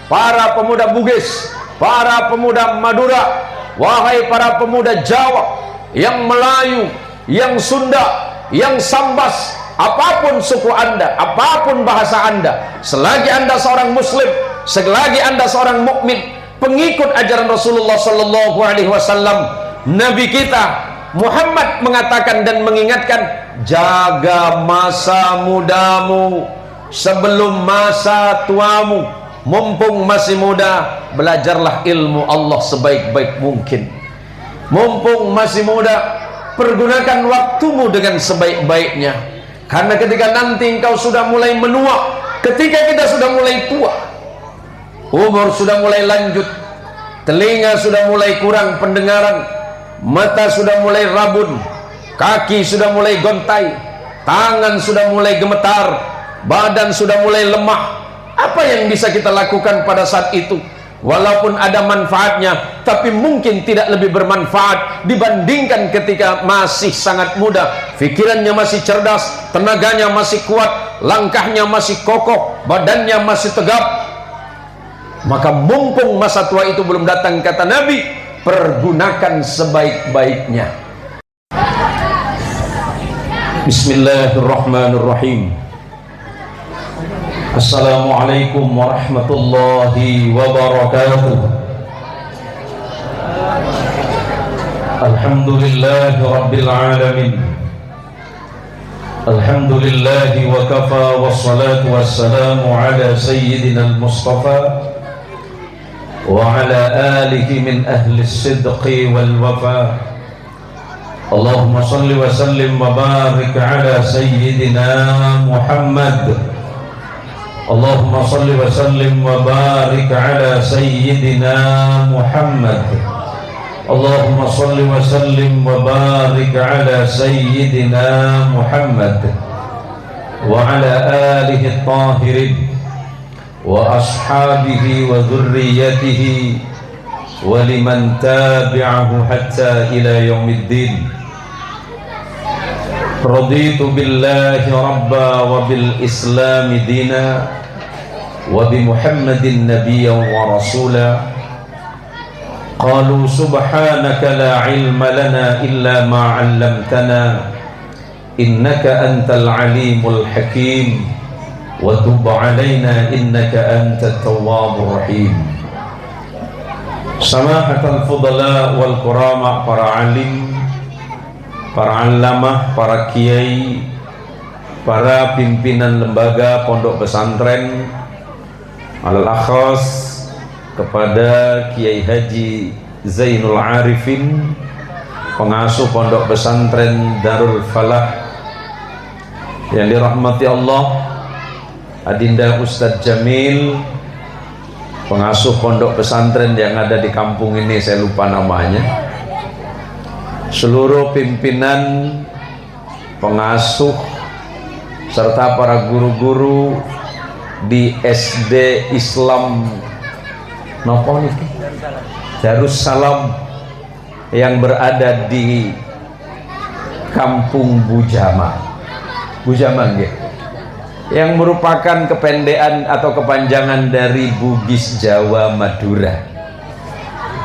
para pemuda Bugis, para pemuda Madura, wahai para pemuda Jawa, yang Melayu, yang Sunda, yang Sambas, apapun suku Anda, apapun bahasa Anda, selagi Anda seorang muslim, selagi Anda seorang mukmin, pengikut ajaran Rasulullah sallallahu alaihi wasallam, Nabi kita Muhammad mengatakan dan mengingatkan, jaga masa mudamu sebelum masa tuamu. Mumpung masih muda, belajarlah ilmu Allah sebaik-baik mungkin. Mumpung masih muda, pergunakan waktumu dengan sebaik-baiknya. Karena ketika nanti engkau sudah mulai menua, ketika kita sudah mulai tua, umur sudah mulai lanjut, telinga sudah mulai kurang pendengaran, mata sudah mulai rabun, kaki sudah mulai gontai, tangan sudah mulai gemetar, badan sudah mulai lemah. Apa yang bisa kita lakukan pada saat itu? Walaupun ada manfaatnya, tapi mungkin tidak lebih bermanfaat dibandingkan ketika masih sangat muda. Pikirannya masih cerdas, tenaganya masih kuat, langkahnya masih kokoh, badannya masih tegap. Maka mumpung masa tua itu belum datang, kata Nabi, pergunakan sebaik-baiknya. Bismillahirrahmanirrahim. Assalamualaikum warahmatullahi wabarakatuh. Alhamdulillahi rabbil alamin. Alhamdulillahi wa kafa, wassalatu wassalamu ala sayyidina al-mustafa wa ala alihi min ahli as-sidqi wal wafa. Allahumma salli wa sallim wa barik ala sayyidina Muhammad. Allahumma salli wa sallim wa barik ala sayyidina Muhammad. Allahumma salli wa sallim wa barik ala sayyidina Muhammad wa ala alihi at-tahirin wa ashabihi wa dhurriyyatihi wa liman tabi'ahu hatta ila yaumiddin. Raditu billahi rabba wa bil islami dina wa bi Muhammadin nabiyyan wa rasula. Qalu subhanaka la ilma lana illa ma 'allamtana innaka antal alimul hakim wa tub 'alaina innaka antat tawwabur rahim. Samahatal fudala wal kurama, para alim, para alamah, para kiai, para pimpinan lembaga pondok pesantren, alal akhas kepada Kiai Haji Zainul Arifin, pengasuh pondok pesantren Darul Falah yang dirahmati Allah, Adinda Ustadz Jamil, pengasuh pondok pesantren yang ada di kampung ini, saya lupa namanya, seluruh pimpinan, pengasuh, serta para guru-guru di SD Islam Darussalam yang berada di Kampung Bujama, yang merupakan kependekan atau kepanjangan dari Bugis Jawa Madura.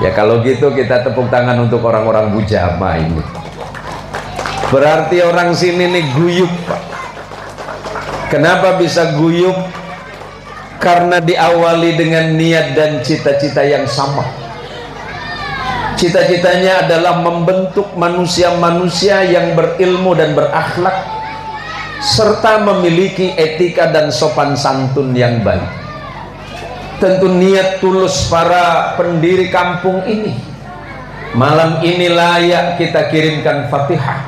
Ya kalau gitu kita tepuk tangan untuk orang-orang Bujama ini. Berarti orang sini nih guyup, Pak. Kenapa bisa guyup? Karena diawali dengan niat dan cita-cita yang sama. Cita-citanya adalah membentuk manusia-manusia yang berilmu dan berakhlak, serta memiliki etika dan sopan santun yang baik. Tentu niat tulus para pendiri kampung ini. Malam ini layak kita kirimkan Fatihah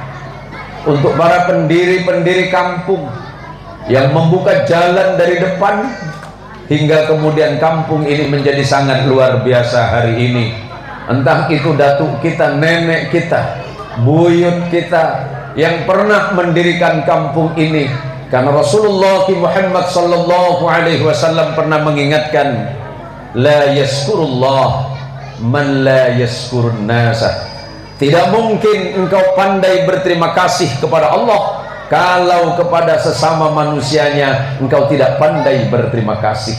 untuk para pendiri-pendiri kampung yang membuka jalan dari depan hingga kemudian kampung ini menjadi sangat luar biasa hari ini. Entah itu datuk kita, nenek kita, buyut kita yang pernah mendirikan kampung ini. Karena Rasulullah Muhammad sallallahu alaihi wasallam pernah mengingatkan, la yaskurullah man la yaskurun nasa. Tidak mungkin engkau pandai berterima kasih kepada Allah kalau kepada sesama manusianya engkau tidak pandai berterima kasih.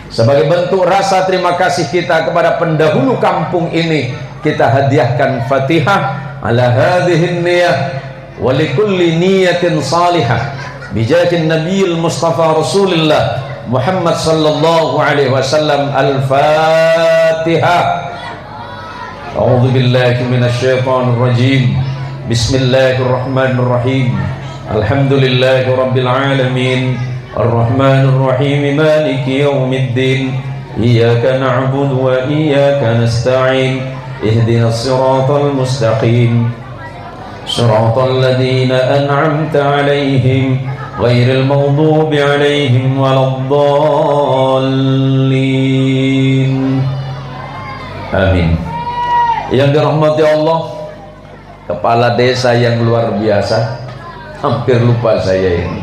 Sebagai bentuk rasa terima kasih kita kepada pendahulu kampung ini, kita hadiahkan Fatihah ala hadhihi niyah wa likulli niyatin salihah bijahin nabiyil mustafa rasulillah Muhammad sallallahu alaihi wasallam. Al-Fatihah. A'udzu billahi minasyaitonir rajim. Bismillahirrahmanirrahim. Alhamdulillahi rabbil alamin. Ar-Rahmanir Rahim. Maliki yaumiddin. Iyyaka na'budu wa iyyaka nasta'in. Ihdinas siratal mustaqim. Siratal ladzina an'amta 'alaihim ghairil maghdubi 'alaihim waladdallin. Amin. Yang dirahmati Allah, kepala desa yang luar biasa. Hampir lupa saya ini.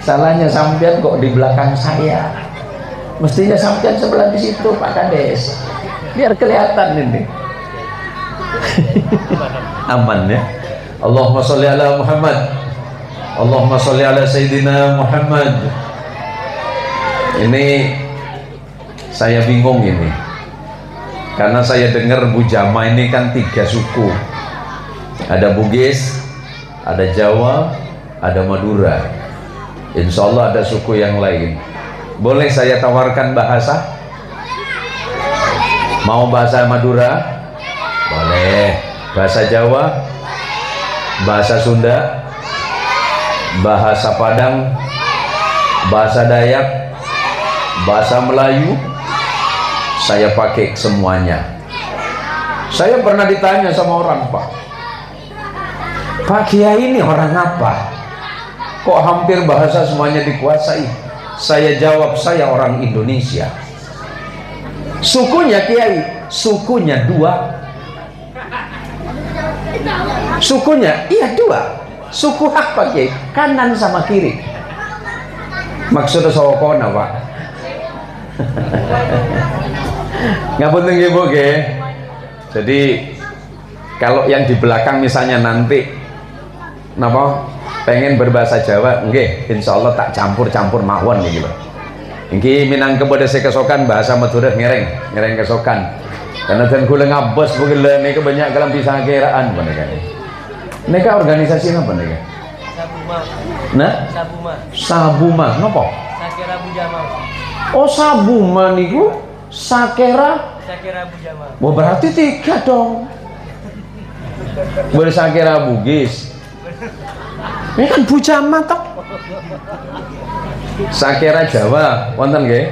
Salahnya sampean kok di belakang saya. Mestinya sampean sebelah di situ Pak Kades. Biar kelihatan ini. Aman ya. Allahumma sholli ala Muhammad. Allahumma sholli ala Sayyidina Muhammad. Ini saya bingung ini. Karena saya dengar Bujama ini kan 3 suku. Ada Bugis, ada Jawa, ada Madura. Insya Allah ada suku yang lain. Boleh saya tawarkan bahasa? Mau bahasa Madura? Boleh. Bahasa Jawa, bahasa Sunda, bahasa Padang, bahasa Dayak, bahasa Melayu. Saya pakai semuanya. Saya pernah ditanya sama orang, Pak Kiai ini orang apa? Kok hampir bahasa semuanya dikuasai? Saya jawab, saya orang Indonesia. Sukunya Kiai, sukunya 2. Sukunya, iya 2. Suku apa Kiai? Kanan sama kiri. Maksudnya sokona Pak. Nggak penting ibu ke. Jadi kalau yang di belakang misalnya nanti napa pengen berbahasa Jawa, nggih insya Allah tak campur-campur mawon gitu. Iki Minangkabau pada kesokan bahasa Madura ngereng kesokan. Karena dan kula ngabos bugele nika banyak kalam bisa kiraan menika. Nika organisasi apa nika? Sabuma. Nah? Sabuma. Napa? Sakera Bujama. Oh Sabuma niku Sakera Bujama. Wah berarti 3 dong. Bersakera Bugis. Ini kan Bujama toh. Sakera Jawa, wonten nggih?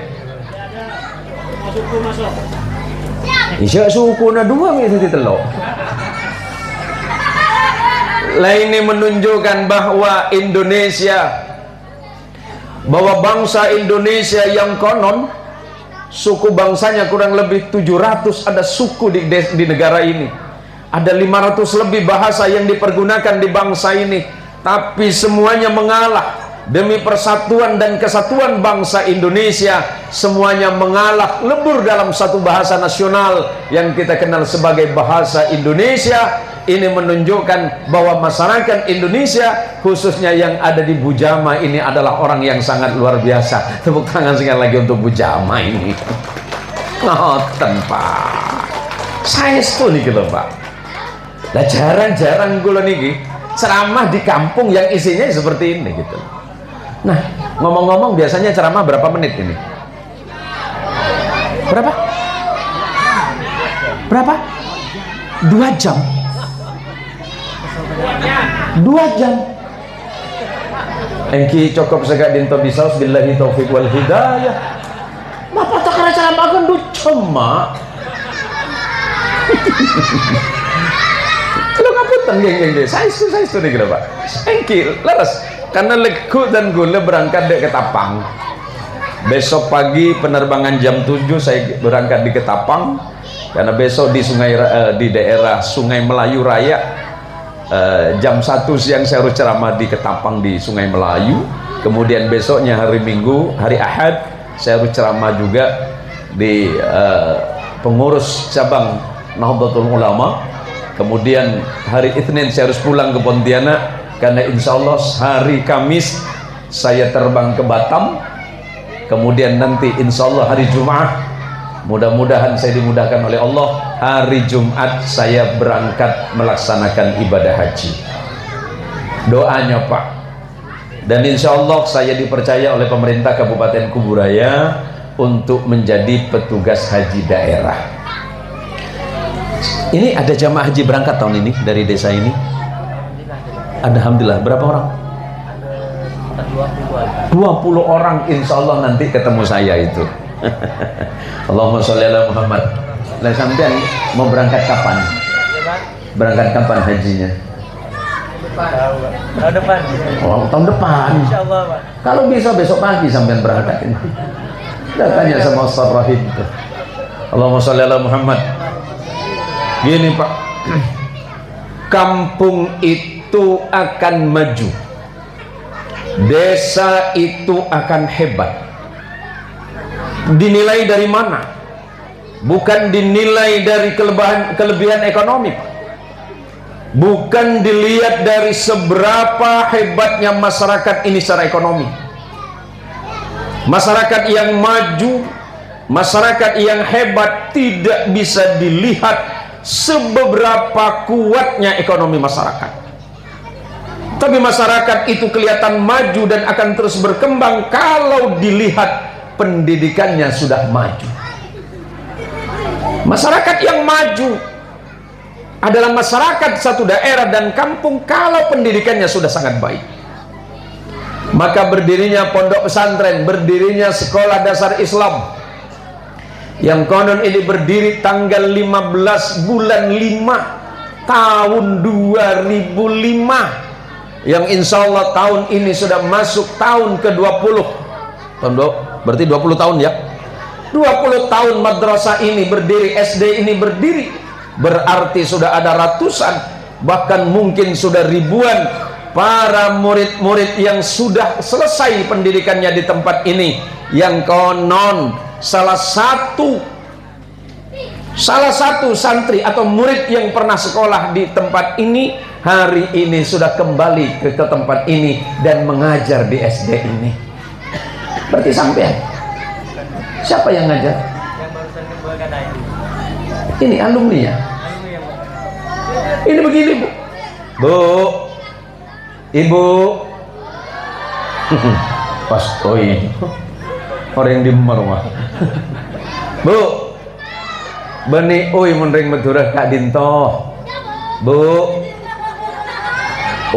Isya sukuna 2 itu telok. Lainnya menunjukkan bahwa bangsa Indonesia yang konon suku bangsanya kurang lebih 700 ada suku di negara ini. Ada 500 lebih bahasa yang dipergunakan di bangsa ini, tapi semuanya mengalah demi persatuan dan kesatuan bangsa Indonesia. Semuanya mengalah lebur dalam satu bahasa nasional yang kita kenal sebagai bahasa Indonesia. Ini menunjukkan bahwa masyarakat Indonesia khususnya yang ada di Bujama ini adalah orang yang sangat luar biasa. Tepuk tangan sekali lagi untuk Bujama ini. Ngoten Pak, saya setuju gitu Pak. Nah jarang-jarang kula niki ceramah di kampung yang isinya seperti ini gitu. Nah ngomong-ngomong biasanya ceramah berapa menit ini? Berapa? 2 jam. 2 jam. Engki cukup segak dinto bisaus billahi taufiq wal hidayah. Bapak tak kena ceramah kan 2 jam mak. Kalau ngapunten geng saya itu nih Pak. Engki leres karena legu dan gula berangkat dari Ketapang. Besok pagi penerbangan jam 7 saya berangkat di Ketapang karena besok di daerah Sungai Melayu Raya. Jam 1 siang saya harus ceramah di Ketapang di Sungai Melayu. Kemudian besoknya hari Minggu, hari Ahad saya harus ceramah juga di pengurus cabang Nahdlatul Ulama. Kemudian hari Isnin saya harus pulang ke Pontianak karena insya Allah hari Kamis saya terbang ke Batam. Kemudian nanti insya Allah hari Jumat, mudah-mudahan saya dimudahkan oleh Allah, hari Jumat saya berangkat melaksanakan ibadah haji. Doanya Pak. Dan insya Allah saya dipercaya oleh pemerintah Kabupaten Kuburaya untuk menjadi petugas haji daerah. Ini ada jamaah haji berangkat tahun ini dari desa ini? Ada, alhamdulillah. Berapa orang? 20 orang insya Allah nanti ketemu saya itu. Allahumma sholli ala Muhammad. Lah sampean mau berangkat kapan? Berangkat kapan hajinya? Tahun depan. Oh, tahun depan. Insyaallah, Pak. Kalau bisa besok pagi sampean berangkat ini. Kita tanya sama Ustaz Rahim itu. Allahumma sholli ala Muhammad. Gini Pak, kampung itu akan maju, desa itu akan hebat. Dinilai dari mana? Bukan dinilai dari kelebihan ekonomi, Pak. Bukan dilihat dari seberapa hebatnya masyarakat ini secara ekonomi. Masyarakat yang maju, masyarakat yang hebat tidak bisa dilihat seberapa kuatnya ekonomi masyarakat. Tapi masyarakat itu kelihatan maju dan akan terus berkembang kalau dilihat pendidikannya sudah maju. Masyarakat yang maju adalah masyarakat satu daerah dan kampung kalau pendidikannya sudah sangat baik. Maka berdirinya pondok pesantren, berdirinya sekolah dasar Islam yang konon ini berdiri tanggal 15 bulan 5 tahun 2005, yang insya Allah tahun ini sudah masuk tahun ke-20. Berarti 20 tahun ya. 20 tahun madrasah ini berdiri, SD ini berdiri, berarti sudah ada ratusan, bahkan mungkin sudah ribuan para murid-murid yang sudah selesai pendidikannya di tempat ini, yang konon salah satu santri atau murid yang pernah sekolah di tempat ini hari ini sudah kembali ke tempat ini dan mengajar di SD ini. Berarti sampai siapa yang ngajar? Yang barusan kembali tadi. Ini alumni ya. Ini begini Bu. Bu, Ibu. Pas ini orang yang di rumah. Bu, beni oi menring Madura Kak Dinto. Bu,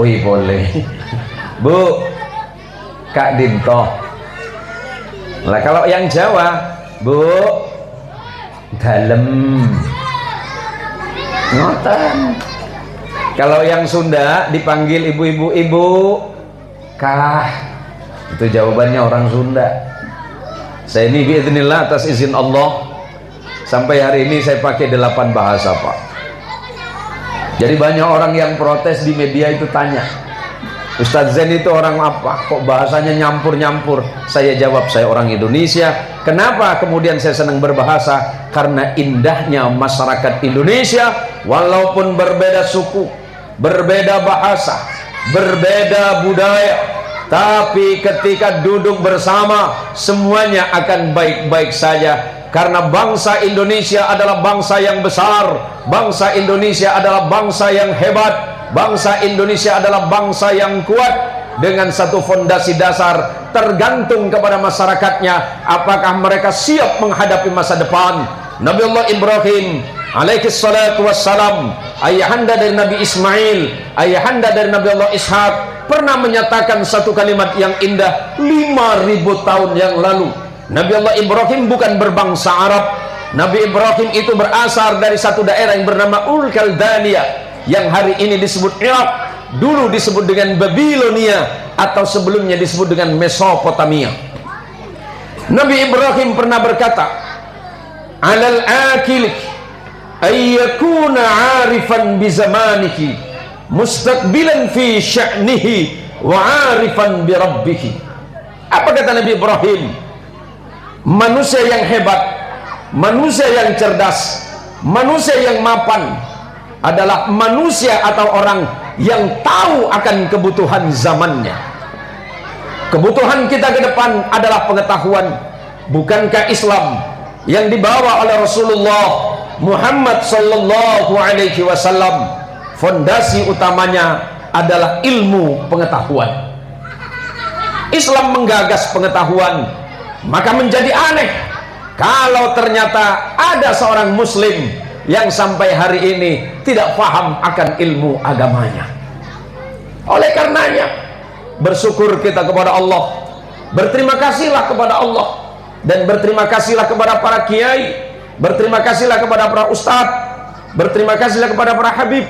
oi boleh. Bu, Kak Dinto. Lah kalau yang Jawa, Bu, dalem. Ngoten. Kalau yang Sunda dipanggil ibu-ibu, ibu, kah. Itu jawabannya orang Sunda. Saya ini biidznillah atas izin Allah sampai hari ini saya pakai 8 bahasa Pak. Jadi banyak orang yang protes di media itu tanya, Ustadz Zain itu orang apa? Kok bahasanya nyampur-nyampur? Saya jawab, saya orang Indonesia. Kenapa kemudian saya senang berbahasa? Karena indahnya masyarakat Indonesia, walaupun berbeda suku, berbeda bahasa, berbeda budaya, tapi ketika duduk bersama semuanya akan baik-baik saja. Karena bangsa Indonesia adalah bangsa yang besar, bangsa Indonesia adalah bangsa yang hebat, bangsa Indonesia adalah bangsa yang kuat. Dengan satu fondasi dasar, tergantung kepada masyarakatnya apakah mereka siap menghadapi masa depan. Nabiullah Ibrahim alaihi salatu wassalam, ayahanda dari Nabi Ismail, ayahanda dari Nabiullah Ishaq, pernah menyatakan satu kalimat yang indah 5.000 tahun yang lalu. Nabiullah Ibrahim bukan berbangsa Arab. Nabi Ibrahim itu berasal dari satu daerah yang bernama Ul-Kaldaniyah, yang hari ini disebut Irak, dulu disebut dengan Babilonia, atau sebelumnya disebut dengan Mesopotamia. Nabi Ibrahim pernah berkata, alal akil ayyakuna arifan bizamanihi mustaqbilan fi sya'nihi wa arifan bi rabbih. Apa kata Nabi Ibrahim? Manusia yang hebat, manusia yang cerdas, manusia yang mapan adalah manusia atau orang yang tahu akan kebutuhan zamannya. Kebutuhan kita ke depan adalah pengetahuan. bukankah Islam yang dibawa oleh Rasulullah Muhammad sallallahu alaihi wasallam fondasi utamanya adalah ilmu pengetahuan. Islam menggagas pengetahuan, maka menjadi aneh kalau ternyata ada seorang muslim yang sampai hari ini tidak paham akan ilmu agamanya. Oleh karenanya, bersyukur kita kepada Allah, berterima kasihlah kepada Allah, dan berterima kasihlah kepada para kiai, berterima kasihlah kepada para ustadz, berterima kasihlah kepada para habib,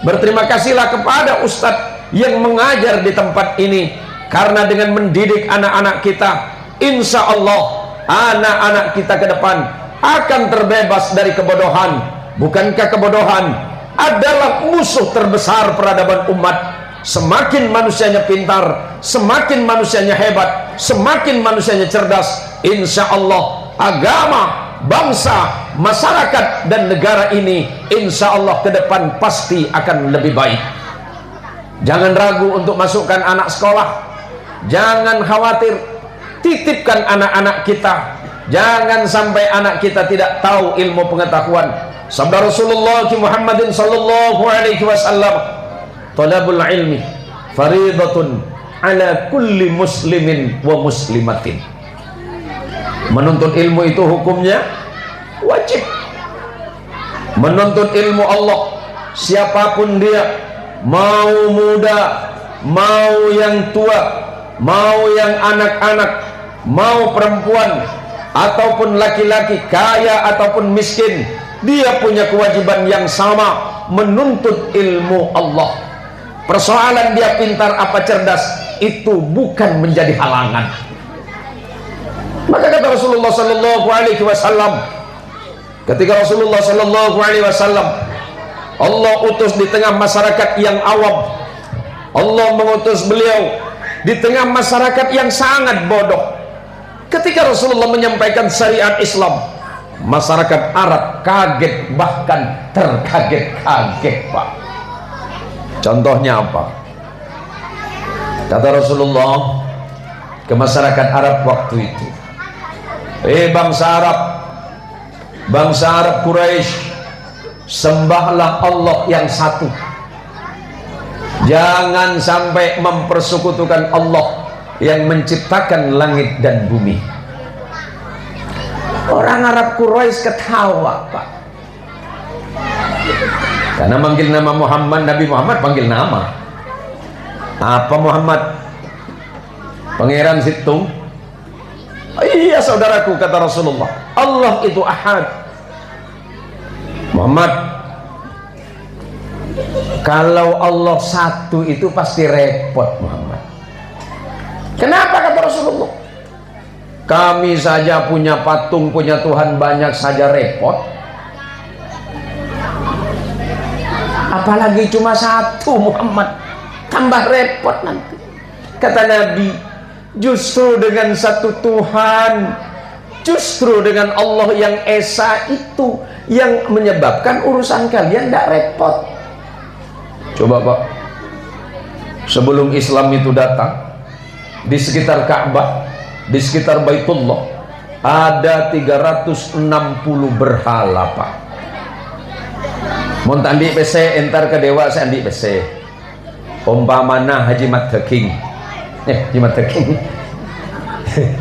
berterima kasihlah kepada ustadz yang mengajar di tempat ini. Karena dengan mendidik anak-anak kita, insya Allah anak-anak kita ke depan akan terbebas dari kebodohan. Bukankah kebodohan adalah musuh terbesar peradaban umat? Semakin manusianya pintar, semakin manusianya hebat, semakin manusianya cerdas, insya Allah agama, bangsa, masyarakat dan negara ini insya Allah ke depan pasti akan lebih baik. Jangan ragu untuk masukkan anak sekolah, jangan khawatir, titipkan anak-anak kita, jangan sampai anak kita tidak tahu ilmu pengetahuan. Sabda Rasulullah Muhammadin sallallahu alaihi wasallam, talabul ilmi faridatun ala kulli muslimin wa muslimatin. Menuntut ilmu itu hukumnya wajib. Menuntut ilmu Allah, siapapun dia, mau muda, mau yang tua, mau yang anak-anak, mau perempuan ataupun laki-laki, kaya ataupun miskin, dia punya kewajiban yang sama, menuntut ilmu Allah. Persoalan dia pintar apa cerdas itu bukan menjadi halangan. Maka kata Rasulullah sallallahu alaihi wasallam, ketika Rasulullah sallallahu alaihi wasallam Allah utus di tengah masyarakat yang awam, Allah mengutus beliau di tengah masyarakat yang sangat bodoh. Ketika Rasulullah menyampaikan syariat Islam, masyarakat Arab kaget, bahkan terkaget-kaget, Pak. Contohnya apa? Kata Rasulullah ke masyarakat Arab waktu itu, bangsa Arab Quraisy, sembahlah Allah yang satu, jangan sampai mempersekutukan Allah yang menciptakan langit dan bumi. Orang Arab Quraisy ketawa, Pak, karena manggil nama Muhammad, Nabi Muhammad panggil nama apa? Muhammad, Pangeran Situng. Iya saudaraku, kata Rasulullah, Allah itu ahad. Muhammad, kalau Allah satu itu pasti repot, Muhammad. Kenapa? Kata Rasulullah, kami saja punya patung, punya Tuhan banyak saja repot, apalagi cuma satu, Muhammad, tambah repot nanti. Kata Nabi, justru dengan satu Tuhan, justru dengan Allah yang Esa itu yang menyebabkan urusan kalian tidak repot. Coba Pak, sebelum Islam itu datang, di sekitar Ka'bah, di sekitar Baitullah ada 360 berhala, Pak. Mau ambil PC entar ke dewa, saya ambil PC. Umpamana Haji Mat King, Jimat King,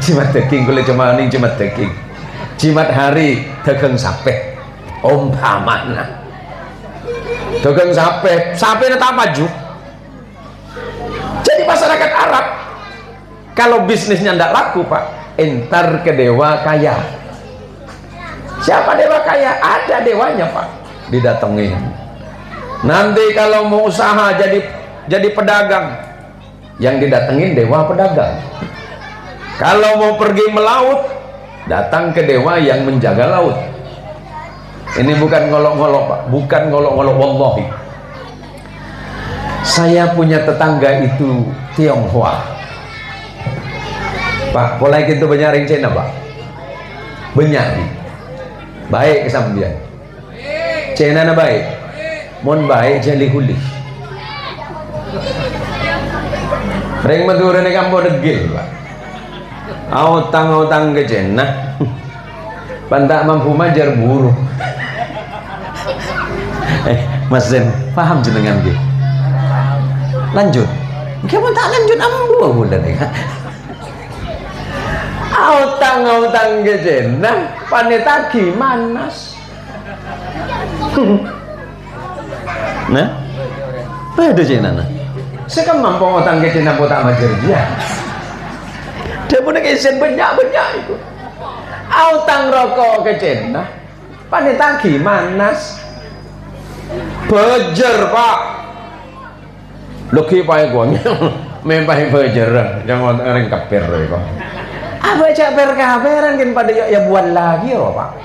Jimat King, boleh cuma ning Jimat King, Jimat Hari dagang sape. Umpamana dagang sape, sape tak maju. Jadi masyarakat Arab kalau bisnisnya tidak laku, Pak, entar ke dewa kaya. Siapa dewa kaya? Ada dewanya, Pak, didatengin. Nanti kalau mau usaha jadi pedagang, yang didatengin dewa pedagang. Kalau mau pergi melaut, datang ke dewa yang menjaga laut. Ini bukan ngolok-ngolok, Pak, bukan ngolok-ngolok, wallahi. Saya punya tetangga itu Tionghoa, Pak, pola itu banyak ring Cina, Pak, banyak baik kesambian Cina na baik, mon baik jeli huli ring Madura ni kampo degil, Pak. Autang-autang ke jannah. Pantak mampu majar buruh. Mas Zen, paham jenengan ki? Lanjut. Kamu tak lanjut ambu bulan ya. Autang-autang ke jannah, panetagi manas. Nah, pada jenana. Saya kan mampu utang ke jannah tak majar dia. Dia punya kesen banyak-banyak itu. Autang rokok ke jannah, panetagi manas. Bejer pak. Loki pak gua memang bejer. Jangan orang kafir kok. Apa caper kafiran kan pada ya buat lagi loh pak.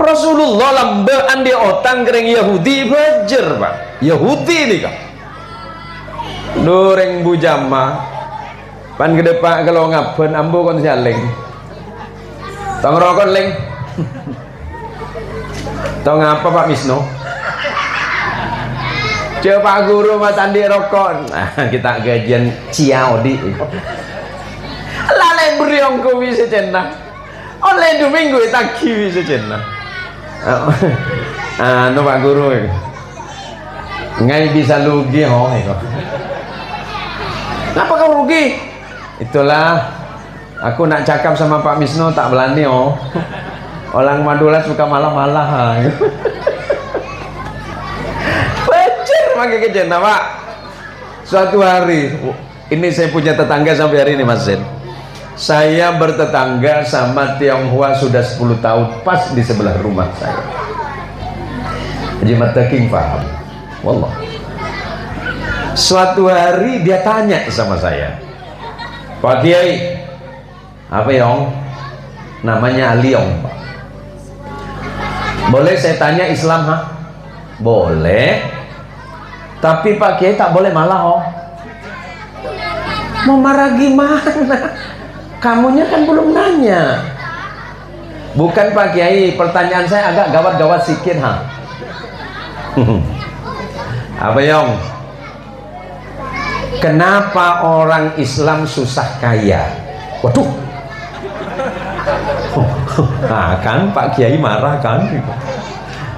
Rasulullah lambaan dia otang kering Yahudi bejer pak. Yahudi nih kak. Doreng bujama. Pan gede pak kalau ngapain ambo kon sialing. Tong rokok leng. Tong apa Pak Misno? Coba guru mas Andi rokok. Nah, kita gajian ciaudi. Lalai beriong ku bisa cenah. Oleh 2 minggu tak bisa cenah. Anu Pak Guru. Ngai bisa lugi oh itu. Kenapa kau rugi? Itulah aku nak cakap sama Pak Misno tak berani oh. Orang Madura suka malah-malah. Becer pakai kejena pak. Suatu hari, ini saya punya tetangga sampai hari ini Mas Zen. Saya bertetangga sama Tionghoa sudah 10 tahun pas di sebelah rumah saya. Haji Mata King paham. Wallah. Suatu hari dia tanya sama saya, Pak Kiai, apa Yong? Namanya Aliong Pak. Boleh saya tanya Islam ha? Boleh. Tapi Pak Kiai tak boleh malah oh. Mau marah gimana? Kamunya kan belum nanya. Bukan Pak Kiai, pertanyaan saya agak gawat-gawat sikit ha. Apa Yong? Kenapa orang Islam susah kaya? Waduh. Nah kan Pak Kiai marah kan?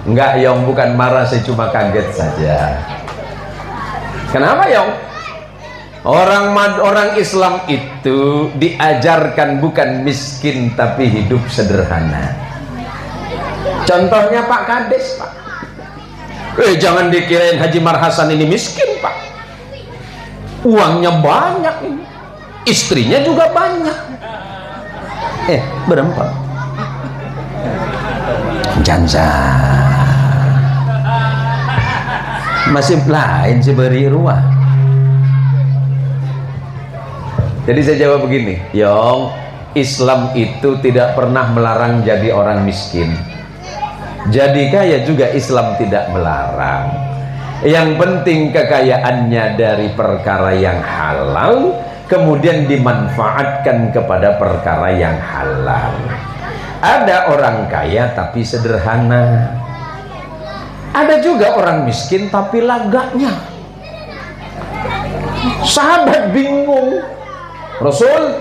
Enggak Yong, bukan marah, saya cuma kaget saja. Kenapa Yong? Orang Islam itu diajarkan bukan miskin tapi hidup sederhana. Contohnya Pak Kades Pak. Jangan dikirain Haji Marhasan ini miskin Pak. Uangnya banyak ini, istrinya juga banyak. Berempat. Jangan masih lain sih beri ruah. Jadi saya jawab begini, Yong, Islam itu tidak pernah melarang jadi orang miskin. Jadi kaya juga Islam tidak melarang. Yang penting kekayaannya dari perkara yang halal, kemudian dimanfaatkan kepada perkara yang halal. Ada orang kaya tapi sederhana. Ada juga orang miskin tapi lagaknya. Sahabat bingung. Rasul,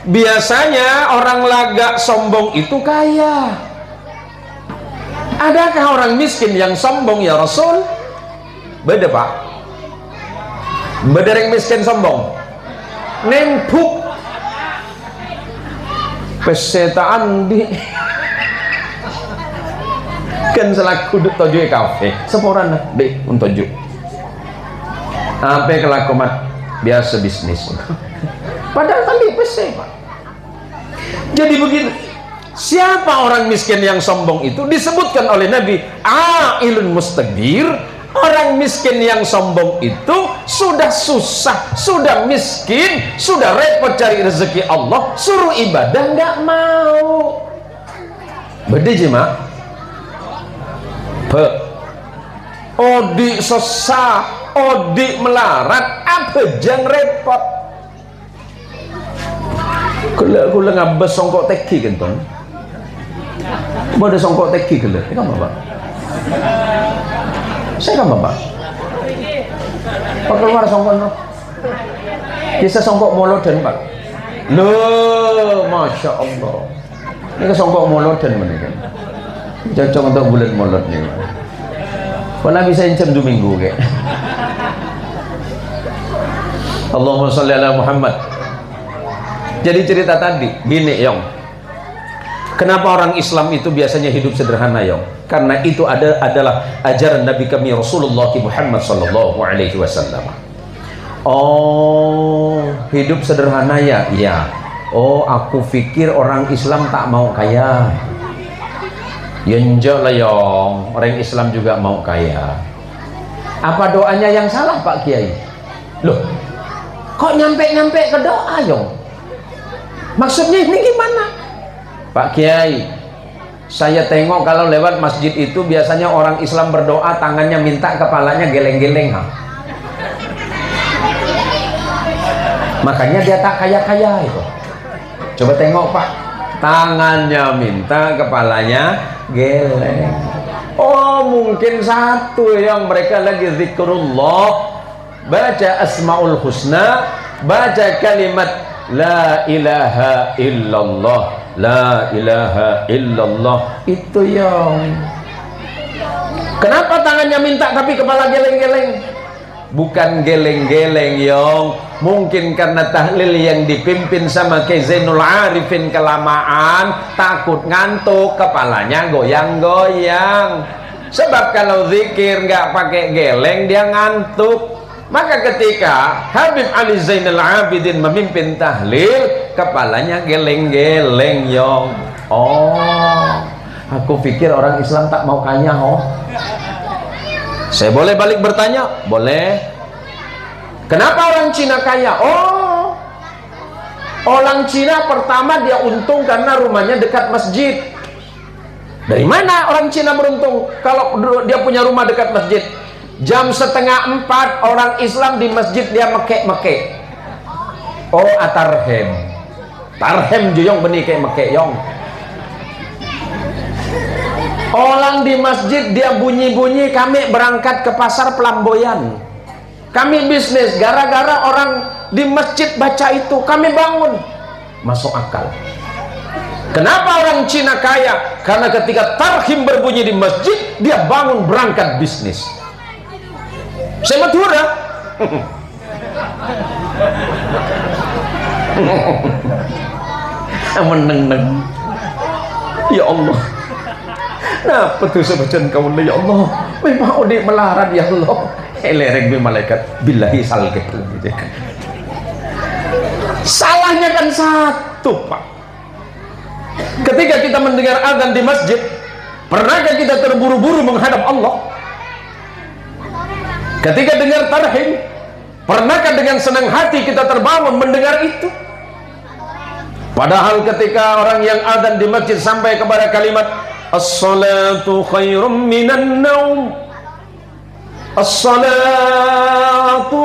biasanya orang lagak sombong itu kaya. Adakah orang miskin yang sombong ya Rasul? Beda Pak. Beda yang miskin sombong. Nempuk pesetaan di kan selaku tujuh kafe seporan deh untuk tujuh apa kelakuan biasa bisnis padahal tadi pese Pak. Jadi begini, siapa orang miskin yang sombong itu disebutkan oleh Nabi ailun mustakbir. Orang miskin yang sombong itu sudah susah, sudah miskin, sudah repot cari rezeki Allah, suruh ibadah nggak mau. Beda jema. Odi sesah, odi melarat, apa jang repot. Kula ngabes songkok teki kan tuan. Ada songkok teki kula. Ini kan Bapak? Saya kan Bapak? Pak keluar songkok no. Kisah songkok molodan Pak. Loh, Masya Allah. Ini kesongkok molodan kan. Cocok untuk bulan molot nih. Pernah bisa incem 2 minggu kayak. Allahumma sholli ala Muhammad. Jadi cerita tadi, gini Yong. Kenapa orang Islam itu biasanya hidup sederhana Yong? Karena itu adalah ajaran Nabi kami Rasulullah Muhammad sallallahu alaihi wasallam. Oh, hidup sederhana ya? Iya. Oh, aku pikir orang Islam tak mau kaya. Ya enggak lah Yong, orang Islam juga mau kaya. Apa doanya yang salah Pak Kiai? Loh, kok nyampe-nyampe ke doa Yong? Maksudnya ini gimana? Pak Kiai, saya tengok kalau lewat masjid itu biasanya orang Islam berdoa tangannya minta, kepalanya geleng-geleng. Makanya dia tak kaya-kaya itu. Coba tengok Pak, tangannya minta, kepalanya geleng. Oh, mungkin satu yang mereka lagi zikrullah, baca asmaul husna, baca kalimat la ilaha illallah, la ilaha illallah. Itu yang kenapa tangannya minta tapi kepala geleng-geleng? Bukan geleng-geleng Yong, mungkin karena tahlil yang dipimpin sama Kiai Zainul Arifin kelamaan, takut ngantuk, kepalanya goyang-goyang. Sebab kalau zikir nggak pakai geleng dia ngantuk. Maka ketika Habib Ali Zainal Abidin memimpin tahlil, kepalanya geleng-geleng Yong. Oh, aku pikir orang Islam tak mau kaya. Oh, saya boleh balik bertanya? Boleh. Kenapa orang Cina kaya? Oh, orang Cina pertama dia untung karena rumahnya dekat masjid. Dari mana orang Cina beruntung kalau dia punya rumah dekat masjid? Jam 3:30 orang Islam di masjid dia mekek-mekek. Oh, atarhem. Tarhem juyong benih kayak mekek yong. Orang di masjid dia bunyi-bunyi, kami berangkat ke pasar Pelamboyan, kami bisnis, gara-gara orang di masjid baca itu kami bangun. Masuk akal. Kenapa orang Cina kaya? Karena ketika tarhim berbunyi di masjid dia bangun berangkat bisnis. Saya Madura. Meneng-neng. Ya Allah, nah betul sebagian kau ya Allah, memang udah melarat ya Allah. Lereng bi malaikat billahi salket. Salahnya kan satu Pak. Ketika kita mendengar azan di masjid, pernahkah kita terburu-buru menghadap Allah? Ketika dengar tarhim, pernahkah dengan senang hati kita terbangun mendengar itu? Padahal ketika orang yang azan di masjid sampai kepada kalimat as-salatu khairum minan naum, as-salatu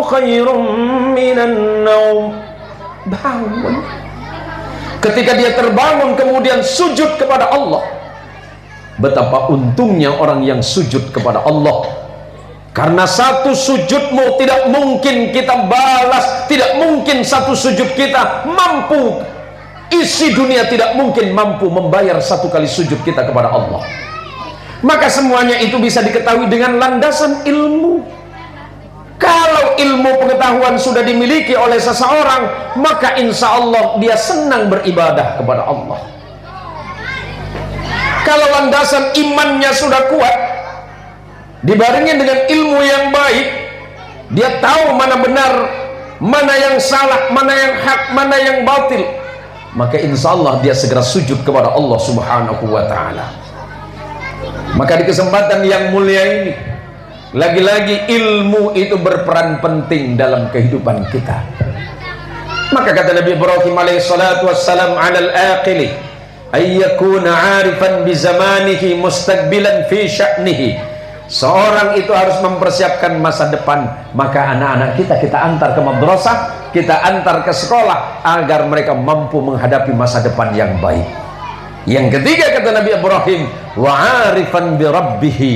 khairum minan naum, bangun. Ketika dia terbangun kemudian sujud kepada Allah, betapa untungnya orang yang sujud kepada Allah. Karena satu sujudmu tidak mungkin kita balas, tidak mungkin satu sujud kita mampu, isi dunia tidak mungkin mampu membayar satu kali sujud kita kepada Allah. Maka semuanya itu bisa diketahui dengan landasan ilmu. Kalau ilmu pengetahuan sudah dimiliki oleh seseorang, maka insya Allah dia senang beribadah kepada Allah. Kalau landasan imannya sudah kuat, dibarengi dengan ilmu yang baik, dia tahu mana benar, mana yang salah, mana yang hak, mana yang batil, maka insya Allah dia segera sujud kepada Allah subhanahu wa ta'ala. Maka di kesempatan yang mulia ini, lagi-lagi ilmu itu berperan penting dalam kehidupan kita. Maka kata Nabi Ibrahim alaihi salatu wassalam, alal aqili ayyakuna arifan bi zamanihi mustaqbilan fi sya'nihi. Seorang itu harus mempersiapkan masa depan. Maka anak-anak kita antar ke madrasah, kita antar ke sekolah agar mereka mampu menghadapi masa depan yang baik. Yang ketiga kata Nabi Ibrahim, wa arifan bi rabbihi,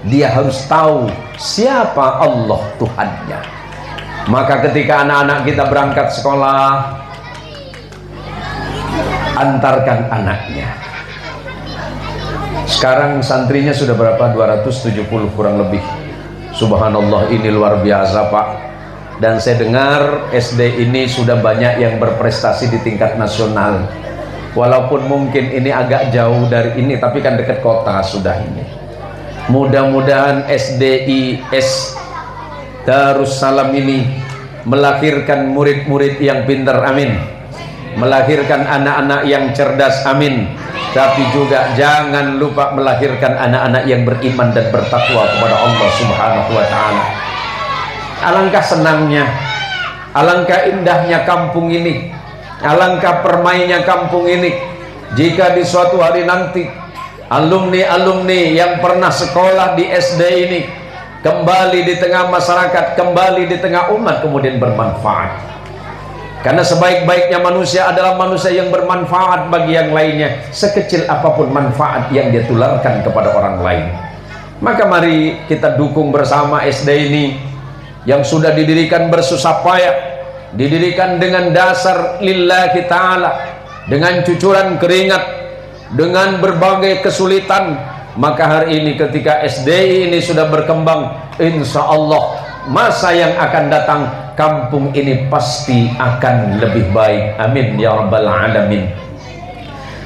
dia harus tahu siapa Allah Tuhannya. Maka ketika anak-anak kita berangkat sekolah, antarkan anaknya. Sekarang santrinya sudah berapa? 270 kurang lebih. Subhanallah, ini luar biasa Pak. Dan saya dengar SD ini sudah banyak yang berprestasi di tingkat nasional. Walaupun mungkin ini agak jauh dari ini, tapi kan dekat kota sudah ini. Mudah-mudahan SDIS Darussalam ini melahirkan murid-murid yang pintar, amin. Melahirkan anak-anak yang cerdas, amin. Tapi juga jangan lupa melahirkan anak-anak yang beriman dan bertakwa kepada Allah Subhanahu wa ta'ala. Alangkah senangnya, alangkah indahnya kampung ini, alangkah permainnya kampung ini jika di suatu hari nanti alumni-alumni yang pernah sekolah di SD ini kembali di tengah masyarakat, kembali di tengah umat, kemudian bermanfaat. Karena sebaik-baiknya manusia adalah manusia yang bermanfaat bagi yang lainnya, sekecil apapun manfaat yang dia tularkan kepada orang lain. Maka mari kita dukung bersama SD ini yang sudah didirikan bersusah payah, didirikan dengan dasar lillahi ta'ala, dengan cucuran keringat, dengan berbagai kesulitan. Maka hari ini ketika SDI ini sudah berkembang, insya Allah masa yang akan datang kampung ini pasti akan lebih baik, amin ya rabbal alamin.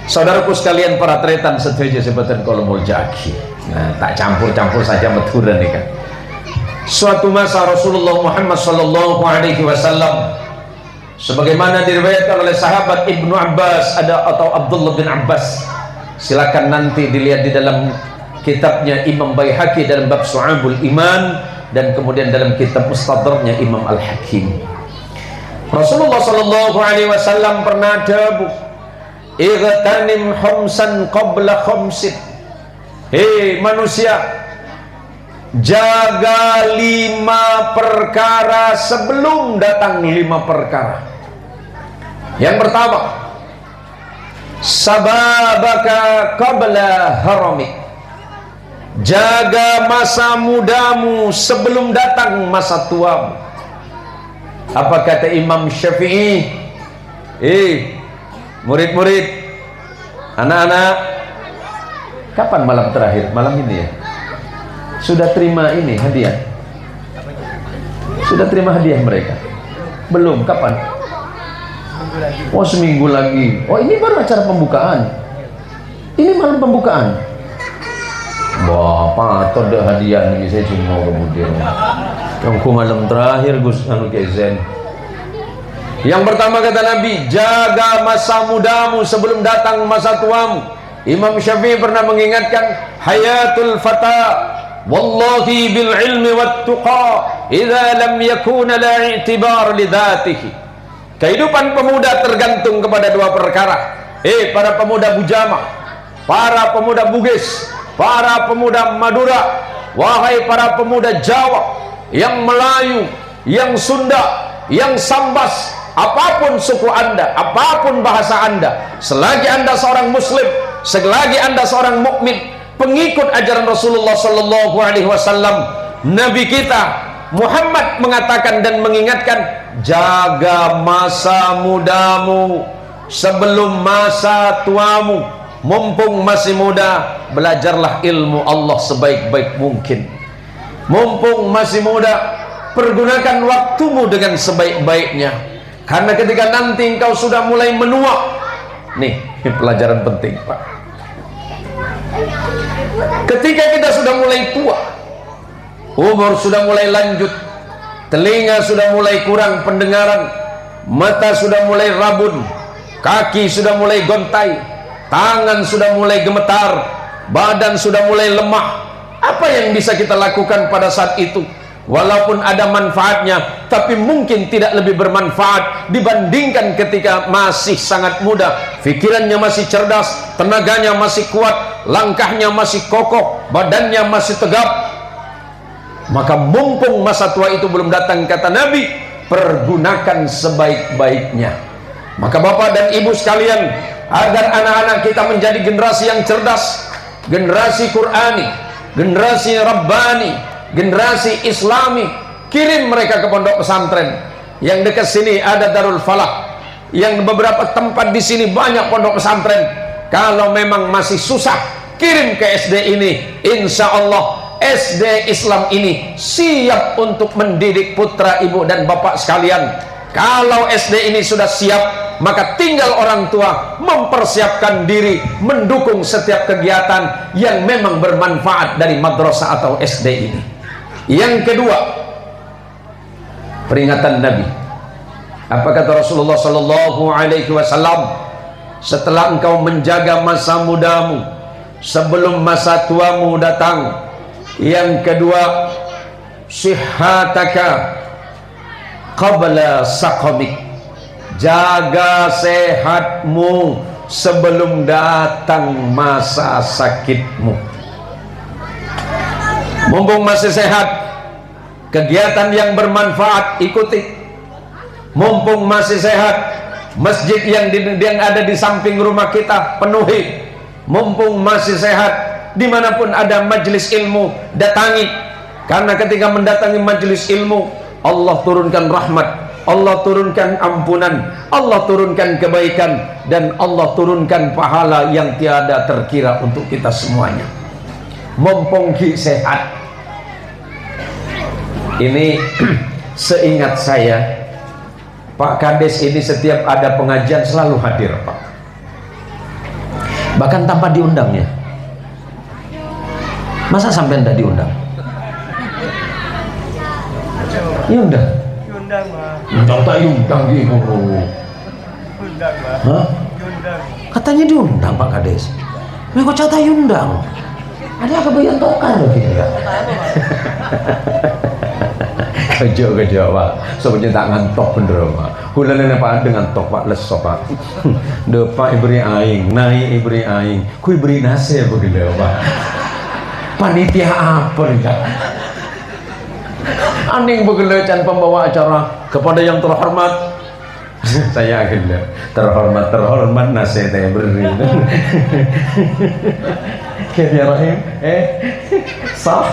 Saudaraku sekalian, para tretan setuju sebutan kolomul jaki. Nah, tak campur-campur saja Madura nih kan. Suatu masa Rasulullah Muhammad sallallahu alaihi wasallam, sebagaimana diriwayatkan oleh sahabat Ibnu Abbas atau Abdullah bin Abbas, silakan nanti dilihat di dalam kitabnya Imam Baihaqi dalam bab Syu'abul Iman, dan kemudian dalam kitab Mustadraknya Imam Al-Hakim. Rasulullah sallallahu alaihi wasallam pernah dawuh, "Igtanim khamsan qabla khamsin." Hei manusia, jaga 5 perkara sebelum datang 5 perkara. Yang pertama, sababaka qabla haramik. Jaga masa mudamu sebelum datang masa tuamu. Apa kata Imam Syafi'i? Murid-murid, anak-anak, kapan malam terakhir? Malam ini ya? Sudah terima ini hadiah? Sudah terima hadiah mereka? Belum, kapan? Oh, seminggu lagi. Oh, ini baru acara pembukaan. Ini malam pembukaan. Bapak atau ada hadiah nih, saya cuma kemudian yang malam terakhir Gus anu Kezen. Yang pertama kata Nabi, jaga masa mudamu sebelum datang masa tuamu. Imam Syafi'i pernah mengingatkan, hayatul fata wallahi bil ilmi wat tuqa idza lam yakuna la i'tibar li dzatihi. Kehidupan pemuda tergantung kepada 2 perkara. Para pemuda Bujama, para pemuda Bugis, para pemuda Madura, wahai para pemuda Jawa, yang Melayu, yang Sunda, yang Sambas, apapun suku Anda, apapun bahasa Anda, selagi Anda seorang muslim, selagi Anda seorang mukmin, pengikut ajaran Rasulullah sallallahu alaihi wasallam, Nabi kita Muhammad mengatakan dan mengingatkan, jaga masa mudamu sebelum masa tuamu. Mumpung masih muda, belajarlah ilmu Allah sebaik-baik mungkin. Mumpung masih muda, pergunakan waktumu dengan sebaik-baiknya. Karena ketika nanti engkau sudah mulai menua, nih pelajaran penting Pak. Ketika kita sudah mulai tua, umur sudah mulai lanjut, telinga sudah mulai kurang pendengaran, mata sudah mulai rabun, kaki sudah mulai gontai, tangan sudah mulai gemetar, badan sudah mulai lemah. Apa yang bisa kita lakukan pada saat itu? Walaupun ada manfaatnya, tapi mungkin tidak lebih bermanfaat dibandingkan ketika masih sangat muda. Pikirannya masih cerdas, tenaganya masih kuat, langkahnya masih kokoh, badannya masih tegap. Maka mumpung masa tua itu belum datang, kata Nabi, pergunakan sebaik-baiknya. Maka bapak dan ibu sekalian, agar anak-anak kita menjadi generasi yang cerdas, generasi Qur'ani, generasi Rabbani, generasi Islami, kirim mereka ke pondok pesantren. Yang dekat sini ada Darul Falah, yang beberapa tempat di sini banyak pondok pesantren. Kalau memang masih susah, kirim ke SD ini. Insya Allah SD Islam ini siap untuk mendidik putra ibu dan bapak sekalian. Kalau SD ini sudah siap, maka tinggal orang tua mempersiapkan diri mendukung setiap kegiatan yang memang bermanfaat dari madrasah atau SD ini. Yang kedua, peringatan Nabi. Apa kata Rasulullah sallallahu alaihi wasallam? Setelah engkau menjaga masa mudamu sebelum masa tuamu datang. Yang kedua, sihataka qabla saqamik. Jaga sehatmu sebelum datang masa sakitmu. Mumpung masih sehat, kegiatan yang bermanfaat ikuti. Mumpung masih sehat, masjid yang ada di samping rumah kita penuhi. Mumpung masih sehat, dimanapun ada majelis ilmu datangi. Karena ketika mendatangi majelis ilmu, Allah turunkan rahmat, Allah turunkan ampunan, Allah turunkan kebaikan, dan Allah turunkan pahala yang tiada terkira untuk kita semuanya. Mumpung sehat. Ini seingat saya, Pak Kades ini setiap ada pengajian selalu hadir, Pak. Bahkan tanpa diundang ya. Masa sampai tidak diundang? Diundang? Diundang, Pak. Tak diundang gitu. Diundang, Pak. Hah? Diundang. Katanya diundang Pak Kades. Mereka kata diundang. Ada kebayang tokan loh gitu ya. Kerja Pak. Sebenarnya tak ngantok bener Pak. Hulane Pak dengan tok Pak leso Pak. Depak ibri aing, naik ibri aing. Ku ibri nase begitu Pak. Panitia apa nih Kak? Aning begelecan pembawa acara kepada yang terhormat. Saya akhirnya terhormat nasihat yang beri. Kaya Rahim, sah.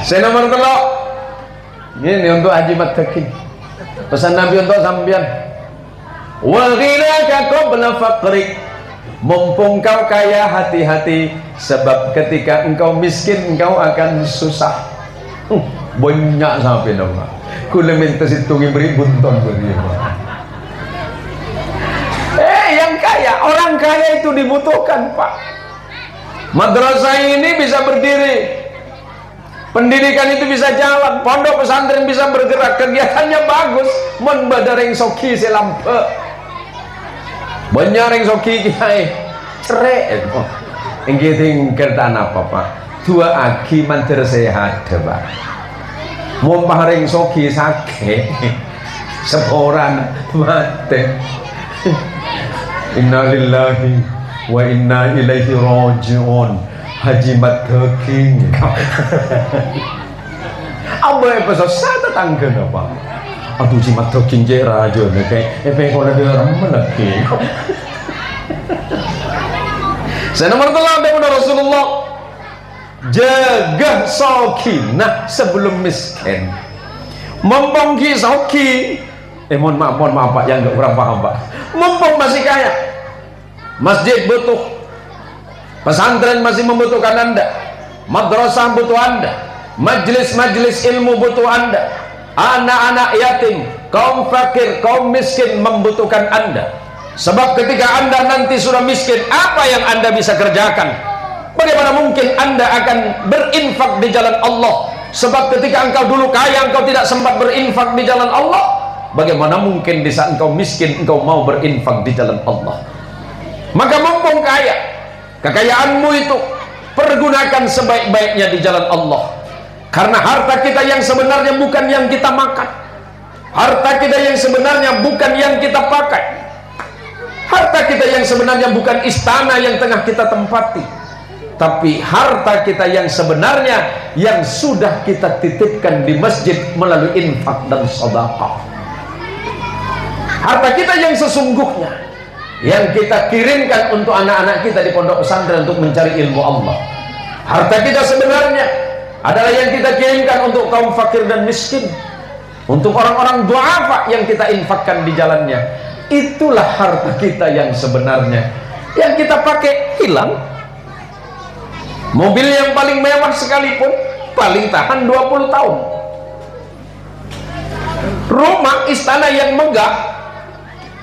Saya nomor telok. Ini untuk Haji Matakin. Pesan Nabi untuk sambian. Wa ghinaka qabla faqrik. Mumpung kau kaya, hati-hati, sebab ketika engkau miskin engkau akan susah. Banyak sampai nama. Kula minta situngi beri bunton beri. Yang kaya, orang kaya itu dibutuhkan Pak. Madrasah ini bisa berdiri, pendidikan itu bisa jalan, pondok pesantren bisa bergerak, kegiatannya bagus. Mun badareng soki selampe. Banyak yang soki kiai cerai yang kita kertaan apa Pak? Dua aki mantir sehat Pak. Mau paring soki sakit seorang mati. Inna lillahi wa inna ilaihi raji'un. Haji Matakin. Apa yang pasal saya tetangga apa? Aduh si Matakin jera aja nih kayak kalau dia orang lagi. Saya nomor telah ada Rasulullah. Jaga sakinah sebelum miskin. Mumpung sauki. Mohon maaf Pak, yang nggak kurang paham Pak. Mumpung masih kaya, masjid butuh, pesantren masih membutuhkan Anda, madrasah butuh Anda, majelis-majelis ilmu butuh Anda, anak-anak yatim, kaum fakir, kaum miskin membutuhkan Anda. Sebab ketika Anda nanti sudah miskin, apa yang Anda bisa kerjakan? Bagaimana mungkin Anda akan berinfak di jalan Allah? Sebab ketika engkau dulu kaya, engkau tidak sempat berinfak di jalan Allah. Bagaimana mungkin di saat engkau miskin, engkau mau berinfak di jalan Allah? Maka mumpung kaya, kekayaanmu itu pergunakan sebaik-baiknya di jalan Allah. Karena harta kita yang sebenarnya bukan yang kita makan, harta kita yang sebenarnya bukan yang kita pakai, harta kita yang sebenarnya bukan istana yang tengah kita tempati, tapi harta kita yang sebenarnya yang sudah kita titipkan di masjid melalui infak dan sedekah. Harta kita yang sesungguhnya yang kita kirimkan untuk anak-anak kita di pondok pesantren untuk mencari ilmu Allah. Harta kita sebenarnya adalah yang kita kirimkan untuk kaum fakir dan miskin. untuk orang-orang du'afa yang kita infakkan di jalannya. Itulah harta kita yang sebenarnya. Yang kita pakai hilang. Mobil yang paling mewah sekalipun paling tahan 20 tahun. Rumah istana yang megah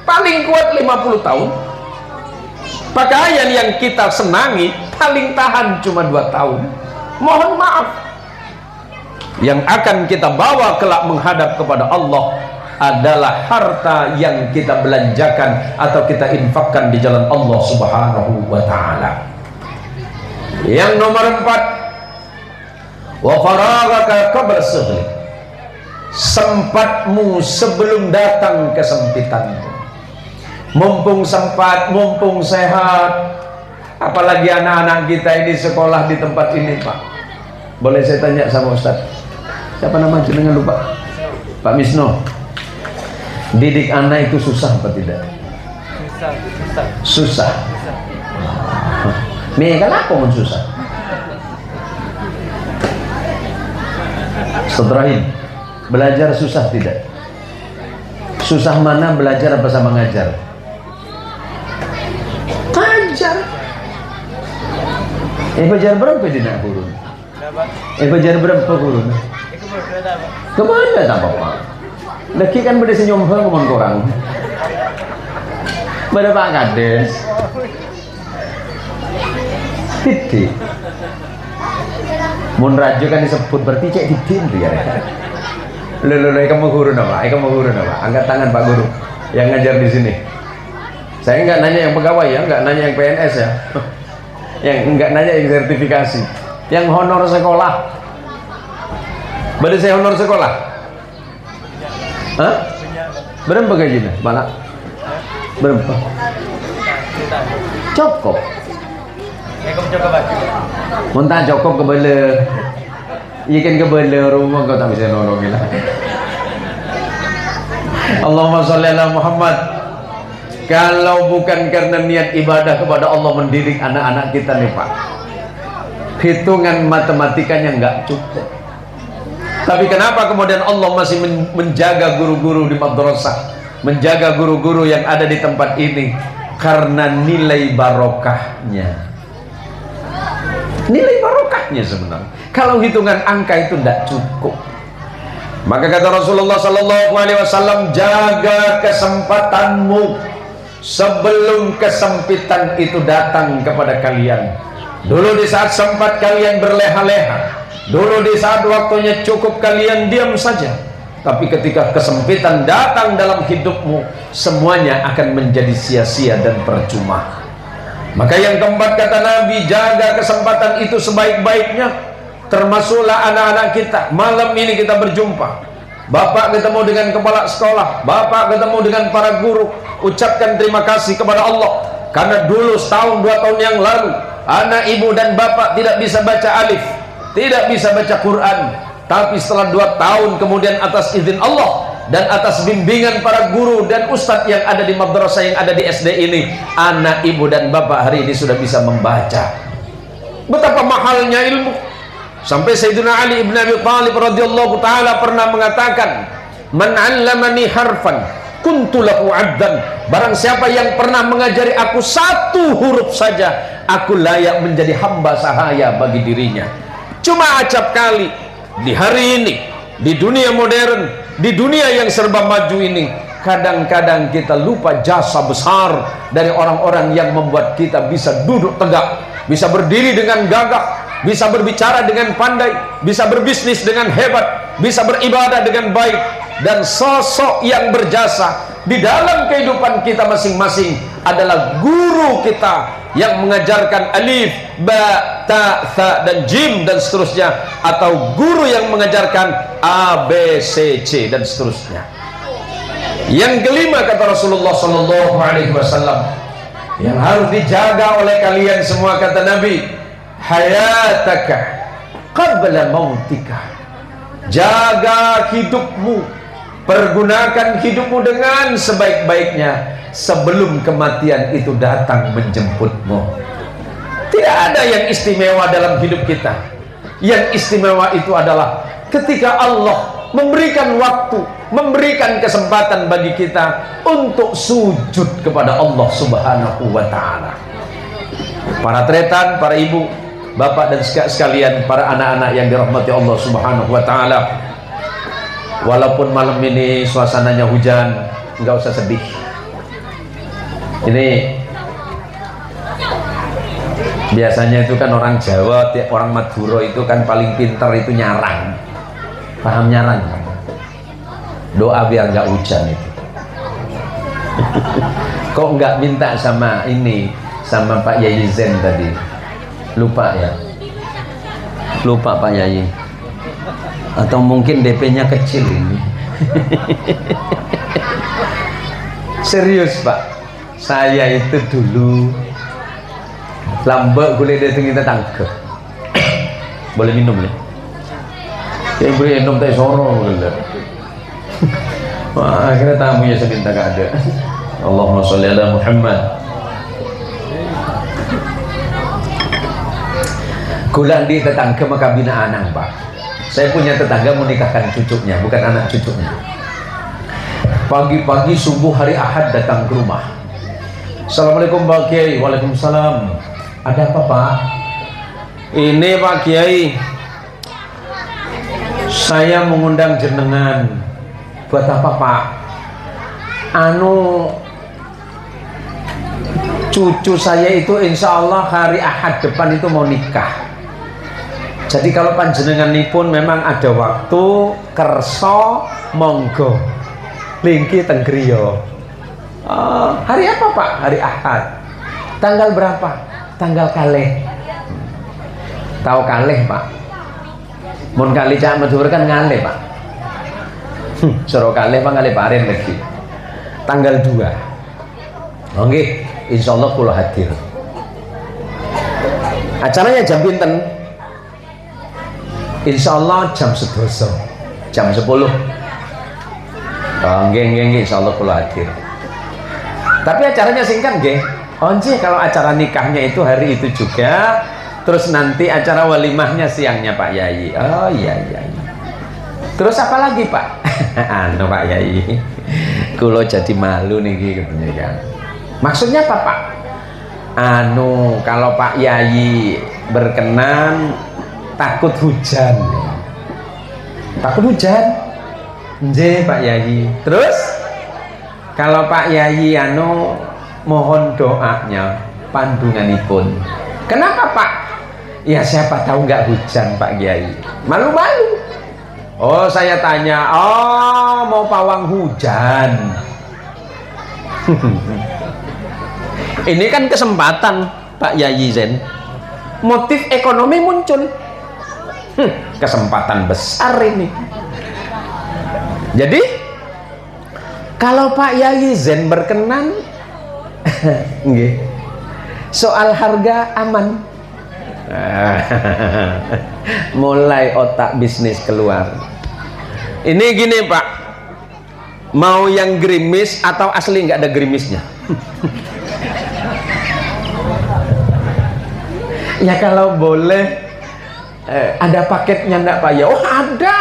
paling kuat 50 tahun. Pakaian yang kita senangi paling tahan cuma 2 tahun. Mohon maaf, yang akan kita bawa kelak menghadap kepada Allah adalah harta yang kita belanjakan atau kita infakkan di jalan Allah Subhanahu wa ta'ala. Yang nomor 4, wa faragaka qabla sughli, sempatmu sebelum datang kesempitanmu. Mumpung sempat, mumpung sehat. Apalagi anak-anak kita ini sekolah di tempat ini, Pak. Boleh saya tanya sama Ustaz? Siapa nama jenengan lupa? Pak Misno. Didik anak itu susah apa tidak? Susah. Nih kan apa pun susah. Seterahim, belajar susah tidak? Susah mana belajar apa sama ngajar? Ngajar. Belajar berapa di nak kurun? Belajar berapa kurun? Kemana tak apa-apa? Lagi kan beda senyum ngomong korang. Beda Pak Kades. Titik. Mun rajo kan disebut berarti cek titin dia. Kamu guru nama? Kamu guru nama? Angkat tangan Pak Guru yang ngajar di sini. Saya nggak nanya yang pegawai ya, nggak nanya yang PNS ya, yang nggak nanya yang sertifikasi, yang honor sekolah. Beda saya honor sekolah. Hah? Berapa gajinya? Mana? Berapa? Cukup. Muntah cukup ke bela. Ikan ke bela rumah kau tak bisa nolongin lah. Allahumma sholli ala Muhammad. Kalau bukan karena niat ibadah kepada Allah mendidik anak-anak kita nih Pak, hitungan matematikanya nggak cukup. Tapi kenapa kemudian Allah masih menjaga guru-guru di madrasah, menjaga guru-guru yang ada di tempat ini? Karena nilai barokahnya. Nilai barokahnya sebenarnya. Kalau hitungan angka itu tidak cukup. Maka kata Rasulullah Sallallahu Alaihi Wasallam, jaga kesempatanmu sebelum kesempitan itu datang kepada kalian. Dulu di saat sempat kalian berleha-leha. Dulu di saat waktunya cukup kalian diam saja. Tapi ketika kesempitan datang dalam hidupmu, semuanya akan menjadi sia-sia dan percuma. Maka yang keempat kata Nabi, jaga kesempatan itu sebaik-baiknya. Termasuklah anak-anak kita. Malam ini kita berjumpa. Bapak ketemu dengan kepala sekolah, bapak ketemu dengan para guru. Ucapkan terima kasih kepada Allah. Karena dulu setahun 2 tahun yang lalu, anak ibu dan bapak tidak bisa baca alif, tidak bisa baca Quran. Tapi setelah 2 tahun kemudian atas izin Allah dan atas bimbingan para guru dan ustadz yang ada di madrasah yang ada di SD ini, anak ibu dan bapak hari ini sudah bisa membaca. Betapa mahalnya ilmu. Sampai Sayyidina Ali ibn Abi Thalib radhiyallahu ta'ala pernah mengatakan, man 'allamani harfan kuntu lahu 'abdan. Barang siapa yang pernah mengajari aku 1 huruf saja, aku layak menjadi hamba sahaya bagi dirinya. Cuma acap kali di hari ini, di dunia modern, di dunia yang serba maju ini, kadang-kadang kita lupa jasa besar dari orang-orang yang membuat kita bisa duduk tegak, bisa berdiri dengan gagah, bisa berbicara dengan pandai, bisa berbisnis dengan hebat, bisa beribadah dengan baik. Dan sosok yang berjasa di dalam kehidupan kita masing-masing adalah guru kita yang mengajarkan alif, ba, ta, tha, dan jim dan seterusnya, atau guru yang mengajarkan a, b, c, c dan seterusnya. Yang kelima kata Rasulullah Sallallahu Alaihi Wasallam, yang harus dijaga oleh kalian semua kata Nabi, hayataka qabla mautika. Jaga hidupmu, pergunakan hidupmu dengan sebaik-baiknya sebelum kematian itu datang menjemputmu. Tidak ada yang istimewa dalam hidup kita. Yang istimewa itu adalah ketika Allah memberikan waktu, memberikan kesempatan bagi kita untuk sujud kepada Allah Subhanahu wa ta'ala. Para tretan, para ibu, bapak dan sekalian, para anak-anak yang dirahmati Allah Subhanahu wa ta'ala, walaupun malam ini suasananya hujan, nggak usah sedih. Ini biasanya itu kan orang Jawa, orang Madura itu kan paling pintar itu nyarang. Paham nyarang? Doa biar nggak hujan itu. Kok nggak minta sama ini, sama Pak Yayi Zen tadi? Lupa ya? Lupa Pak Yayi? Atau mungkin DP-nya kecil ini? Serius Pak, saya itu dulu lambat boleh datang kita tangkep. Boleh minum ya? Ya boleh minum teh soro gitu. Wah, akhirnya tamunya seminta gak ada. Allahumma sholli ala Muhammad. Kulang di tetangga maka bina anak Pak. Saya punya tetangga menikahkan cucunya, bukan anak cucunya. Pagi-pagi subuh hari Ahad datang ke rumah. Assalamualaikum Pak Kiai. Waalaikumsalam. Ada apa Pak? Ini Pak Kiai, saya mengundang jenengan. Buat apa Pak? Cucu saya itu insya Allah hari Ahad depan itu mau nikah. Jadi kalau panjenengan pun memang ada waktu, kerso, monggo, lingki tenggriyo. Hari apa Pak? Hari Ahad. Tanggal berapa? Tanggal kalih. Tahu kalih Pak? Mun kalih Cak Madura kan ngalih Pak. Suruh kalih Pak, ngalih paren lagi. Tanggal 2. Oke, insya Allah kula hadir. Acaranya jam pinten? Insya Allah jam 11, jam 10. Nggih, insya Allah kula hadir. Tapi acaranya singkat nggih. Onje kalau acara nikahnya itu hari itu juga, terus nanti acara walimahnya siangnya Pak Yayi. Oh iya. Terus apa lagi Pak? Pak Yayi, kulo jadi malu nih katanya kan. Maksudnya apa Pak? Kalau Pak Yayi berkenan, takut hujan. Takut hujan? Nggih Pak Yayi. Terus kalau Pak Yayi mohon doanya, pandunganipun. Kenapa Pak? Ya siapa tahu nggak hujan Pak Kiai. Malu-malu. Oh saya tanya, mau pawang hujan. Ini kan kesempatan Pak Yayi Zen. Motif ekonomi muncul. Kesempatan besar ini. Jadi kalau Pak Yayi Zen berkenan, soal harga aman. Mulai otak bisnis keluar. Ini gini Pak, mau yang gerimis atau asli nggak ada gerimisnya? Ya kalau boleh, ada paketnya enggak Pak? Ya, ada.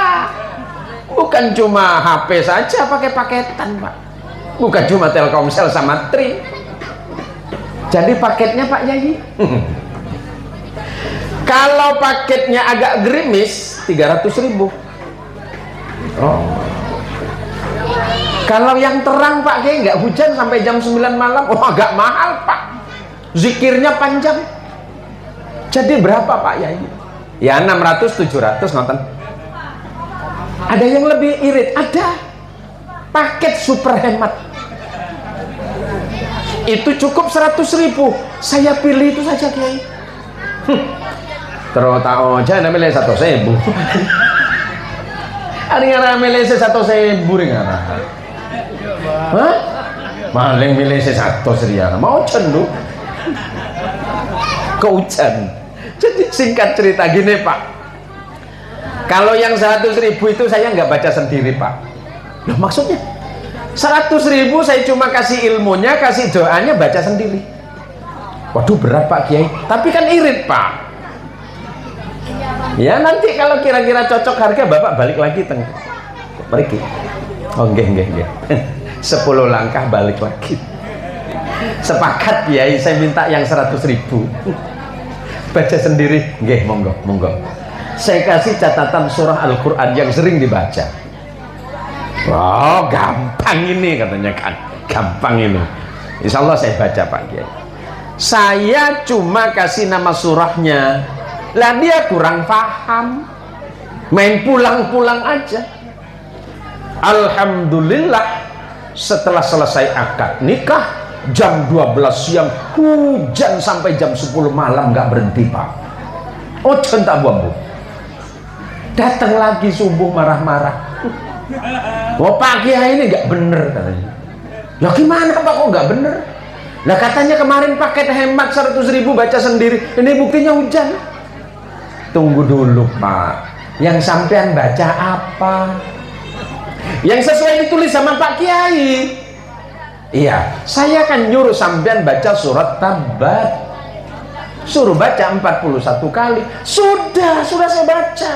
Bukan cuma HP saja pakai paketan Pak. Bukan cuma Telkomsel sama Tri. Jadi paketnya Pak Yayi. Kalau paketnya agak gerimis 300.000. Kalau yang terang Pak Kiai nggak hujan sampai jam 9 malam, agak mahal Pak. Zikirnya panjang. Jadi berapa Pak Yayi? Ya 600-700 nonton. Ada yang lebih irit, ada paket super hemat. Itu cukup 100.000. Saya pilih itu saja Kiai. Terus tak aja namanya 100.000. Ada yang namanya 100.000 ringan. Hah? Maling milih 100 rial. Mau cendu? Keujan. Jadi singkat cerita gini Pak. Kalau yang 100.000 itu saya nggak baca sendiri Pak. Loh maksudnya? 100.000 saya cuma kasih ilmunya, kasih doanya, baca sendiri. Waduh berat Pak Kiai. Tapi kan irit Pak. Ya nanti kalau kira-kira cocok harga Bapak balik lagi Mriki. Oh nggih. 10 langkah balik lagi. Sepakat Kiai, saya minta yang 100.000. Baca sendiri. Nggih, monggo. Saya kasih catatan surah Al-Qur'an yang sering dibaca. Oh, gampang ini katanya kan. Gampang ini. Insya Allah saya baca Pak Kiai. Saya cuma kasih nama surahnya. Lah dia kurang paham. Main pulang-pulang aja. Alhamdulillah setelah selesai akad nikah jam 12 siang hujan sampai jam 10 malam nggak berhenti Pak. Oh cinta buambu. Datang lagi subuh marah-marah. Oh Pak Kiai ini nggak bener katanya. Lah gimana Pak kok nggak bener? Lah katanya kemarin paket hemat 100.000 baca sendiri. Ini buktinya hujan. Tunggu dulu Pak. Yang sampean baca apa? Yang sesuai ditulis sama Pak Kiai. Iya, saya kan nyuruh sampean baca surat Tabat. Suruh baca 41 kali. Sudah saya baca.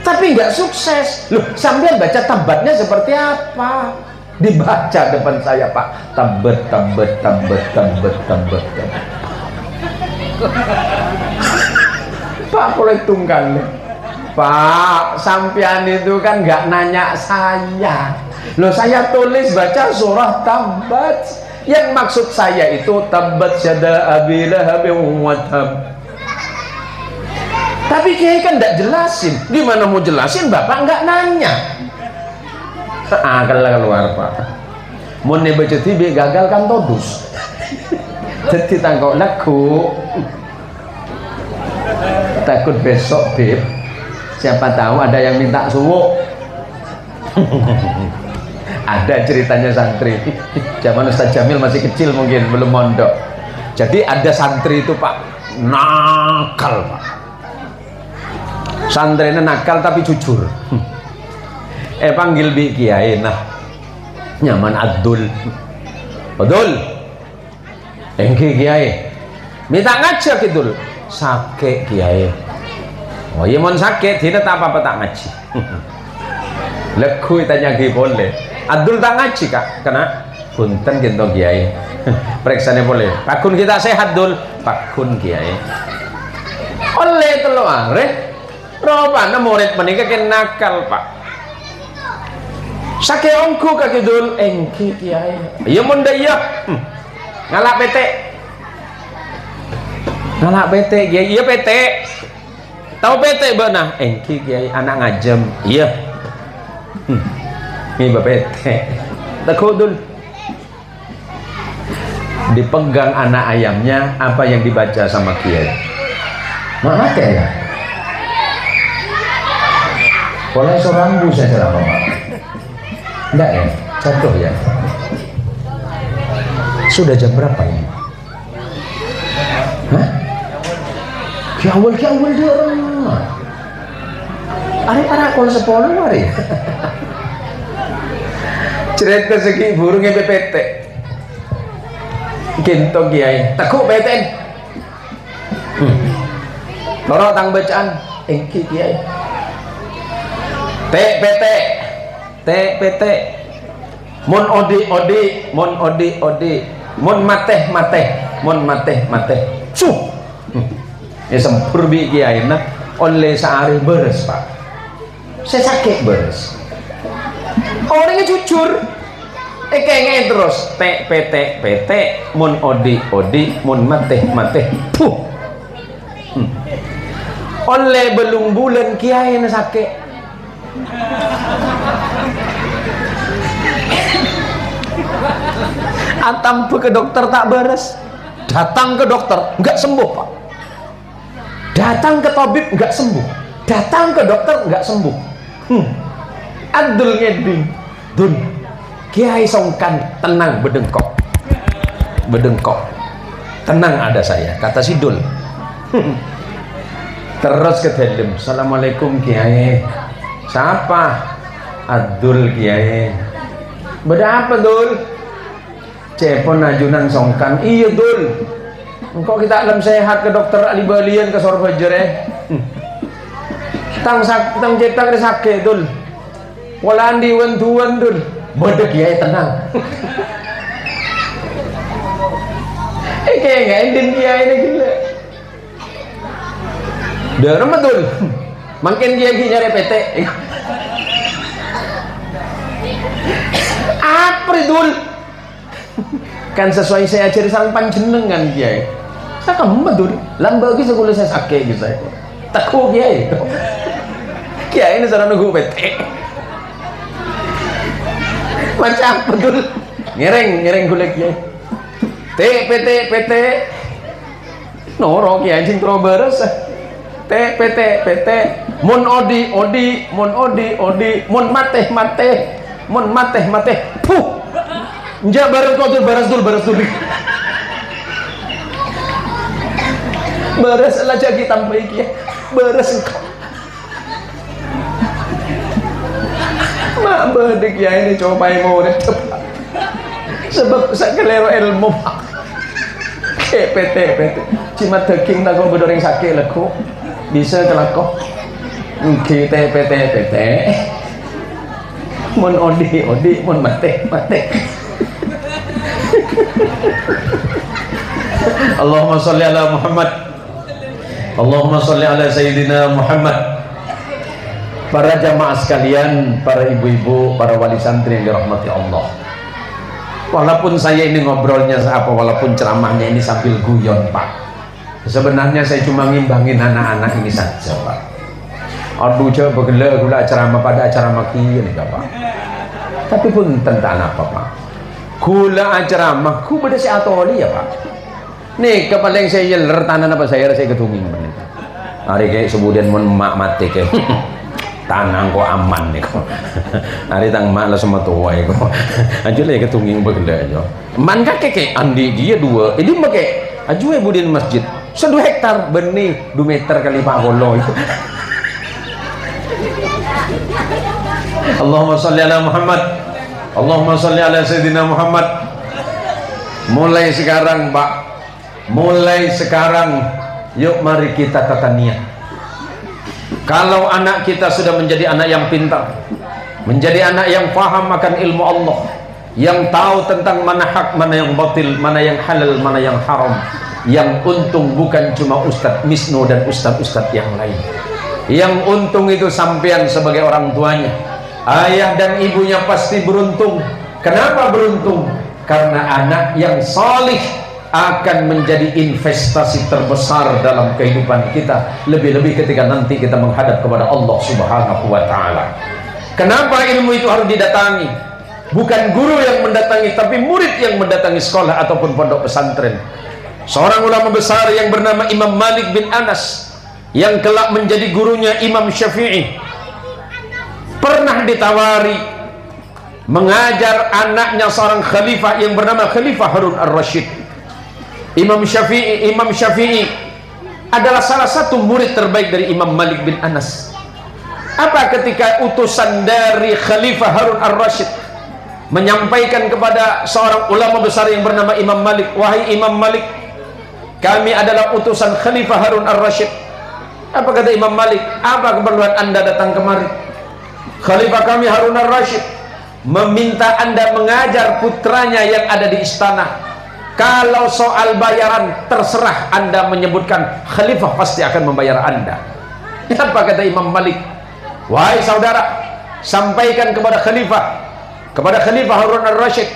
Tapi nggak sukses. Loh, sampean baca Tabatnya seperti apa? Dibaca depan saya Pak. Tabat. Pak boleh tunggal. Pak, sampean itu kan nggak nanya saya. Loh, saya tulis baca surah Tabat. Yang maksud saya itu Tabat yada abi lahabin wa tab. Tapi Kiai kan nggak jelasin. Gimana mau jelasin? Bapak nggak nanya. Kalau keluar Pak. Mau baca tibi gagal kan todus. Jadi tangkok laku. Takut besok Beb. Siapa tahu ada yang minta suwuk. Ada ceritanya santri. Zaman Ustaz Jamil masih kecil mungkin, belum mondok. Jadi ada santri itu Pak, nakal Pak. Santrinya nakal tapi jujur. Panggil Bi Kiai, nah nyaman Abdul. Engki Kiai. Minta ngajak itu. Sakit Kiai. Oh iya mon sakit, tidak apa-apa tak ngaji. Lekui tanya Kiai boleh. Abdul tak ngaji Kak, kena punten gitu Kiai. Periksanya boleh. Pakun kita sehat Dul, pakun Kiai. Oleh telo are, robana murid menika ken nakal Pak. Sake ongku kaki Dul, engki Kiai. Iya mon daya. Ngalak PT. Ngalak PT Kiai, iya PT. Tahu PT benar? Engki Kiai anak ngajem. Iya. Ini PT. Takudul. Dipegang anak ayamnya, apa yang dibaca sama Kiai? Mana ya? Boleh seorang bu saya ceramah Pak. Enggak ya? Contoh ya. Sudah jam berapa ini? Hah? Kiawal dia orang. Ada para kol sepuluh hari. Cerita segi burungnya BPT. Gentong Kiai. Takut BTN. Lorok tang bacaan. Engki Kiai. TPT. Mon odi. Mon mateh. Suh. Ya sempur Bi Kiai nah oleh sehari beres Pak. Saya sakit beres. Orangnya jujur. Kayaknya terus PT, mon odi, mon mateh. Puh. Oleh belum bulan Kiai na sakit. Atam ke dokter tak beres. Datang ke dokter nggak sembuh Pak. Datang ke tabib nggak sembuh. Datang ke dokter nggak sembuh. Abdul ngeding. Dun. Kiai songkan tenang bedengkok. Tenang ada saya kata si Dul. Terus ke dalam. Assalamualaikum Kiai. Siapa? Abdul Kiai. Beda apa Dul? Cepon ajunan songkan. Iya Dul. Engkau kita alam sehat ke dokter Ali Balian ke Sorbajer tang cetak sakit Dul. Walandi wentuan dul. Bodek kiai tenang. Kayak nggak endin kiai ini gila. Darah betul. Makin kiai nyari PT. Apa dul? Kan sesuai saya ajari sang panjenengan kiai. Saya kan betul. Lambagi sekolah saya sakit gitu. Takut kiai. Kiai ini sarana nunggu PT. Macam betul. Ngereng golek kiai. PT Noro kiai anjing tro beres. PT mun odi mun mate puh nja bareng kotor baras dul baras lah jadi tambah iki baras engkau mak bedik ya ini coba mau cepat sebab sakelero ilmu PT cuma daging tak kau bedoreng sakit leku bisa kelako PT mun odi mun mate Allahumma sholli ala Muhammad Allahumma sholli ala Sayyidina Muhammad. Para jamaah sekalian, para ibu-ibu, para wali santri yang dirahmati Allah, walaupun saya ini ngobrolnya walaupun ceramahnya ini sambil guyon Pak, sebenarnya saya cuma ngimbangin anak-anak ini saja Pak. Aduh coba gula ceramah pada acara maki ini Pak. Tapi pun tentang apa Pak? Gula ceramah ku beda si atoli ya Pak. Nih kepaling saya yeler tanah apa saya ketunging bener. Hari kayak sebudian mun mak mati kayak tanang kok aman nih kok. Hari tang mak lah semua tua ya kok. Aja lah ketunging begela aja. Man kakek andi dia dua. Ini pakai aju ya budin masjid. 1 hektar benih 2 meter kali 40 itu. Allahumma sholli ala Muhammad. Allahumma sholli ala Sayyidina Muhammad. Mulai sekarang Pak, mulai sekarang yuk mari kita tata niat. Kalau anak kita sudah menjadi anak yang pintar, menjadi anak yang paham akan ilmu Allah, yang tahu tentang mana hak, mana yang batil, mana yang halal, mana yang haram, yang untung bukan cuma Ustadz Misnu dan ustadz-ustadz yang lain. Yang untung itu sampean sebagai orang tuanya. Ayah dan ibunya pasti beruntung. Kenapa beruntung? Karena anak yang salih akan menjadi investasi terbesar dalam kehidupan kita, lebih-lebih ketika nanti kita menghadap kepada Allah Subhanahu wa Ta'ala. Kenapa ilmu itu harus didatangi? Bukan guru yang mendatangi, tapi murid yang mendatangi sekolah ataupun pondok pesantren. Seorang ulama besar yang bernama Imam Malik bin Anas, yang kelak menjadi gurunya Imam Syafi'i, pernah ditawari mengajar anaknya seorang khalifah yang bernama Khalifah Harun ar-Rasyid. Imam Syafi'i adalah salah satu murid terbaik dari Imam Malik bin Anas. Apa ketika utusan dari Khalifah Harun ar-Rasyid menyampaikan kepada seorang ulama besar yang bernama Imam Malik, wahai Imam Malik, kami adalah utusan Khalifah Harun ar-Rasyid. Apa kata Imam Malik? Apa keperluan anda datang kemari? Khalifah kami Harun ar-Rasyid meminta anda mengajar putranya yang ada di istana. Kalau soal bayaran terserah anda menyebutkan, Khalifah pasti akan membayar anda. Apa kata Imam Malik? Wahai saudara, sampaikan kepada Khalifah Harun ar-Rasyid,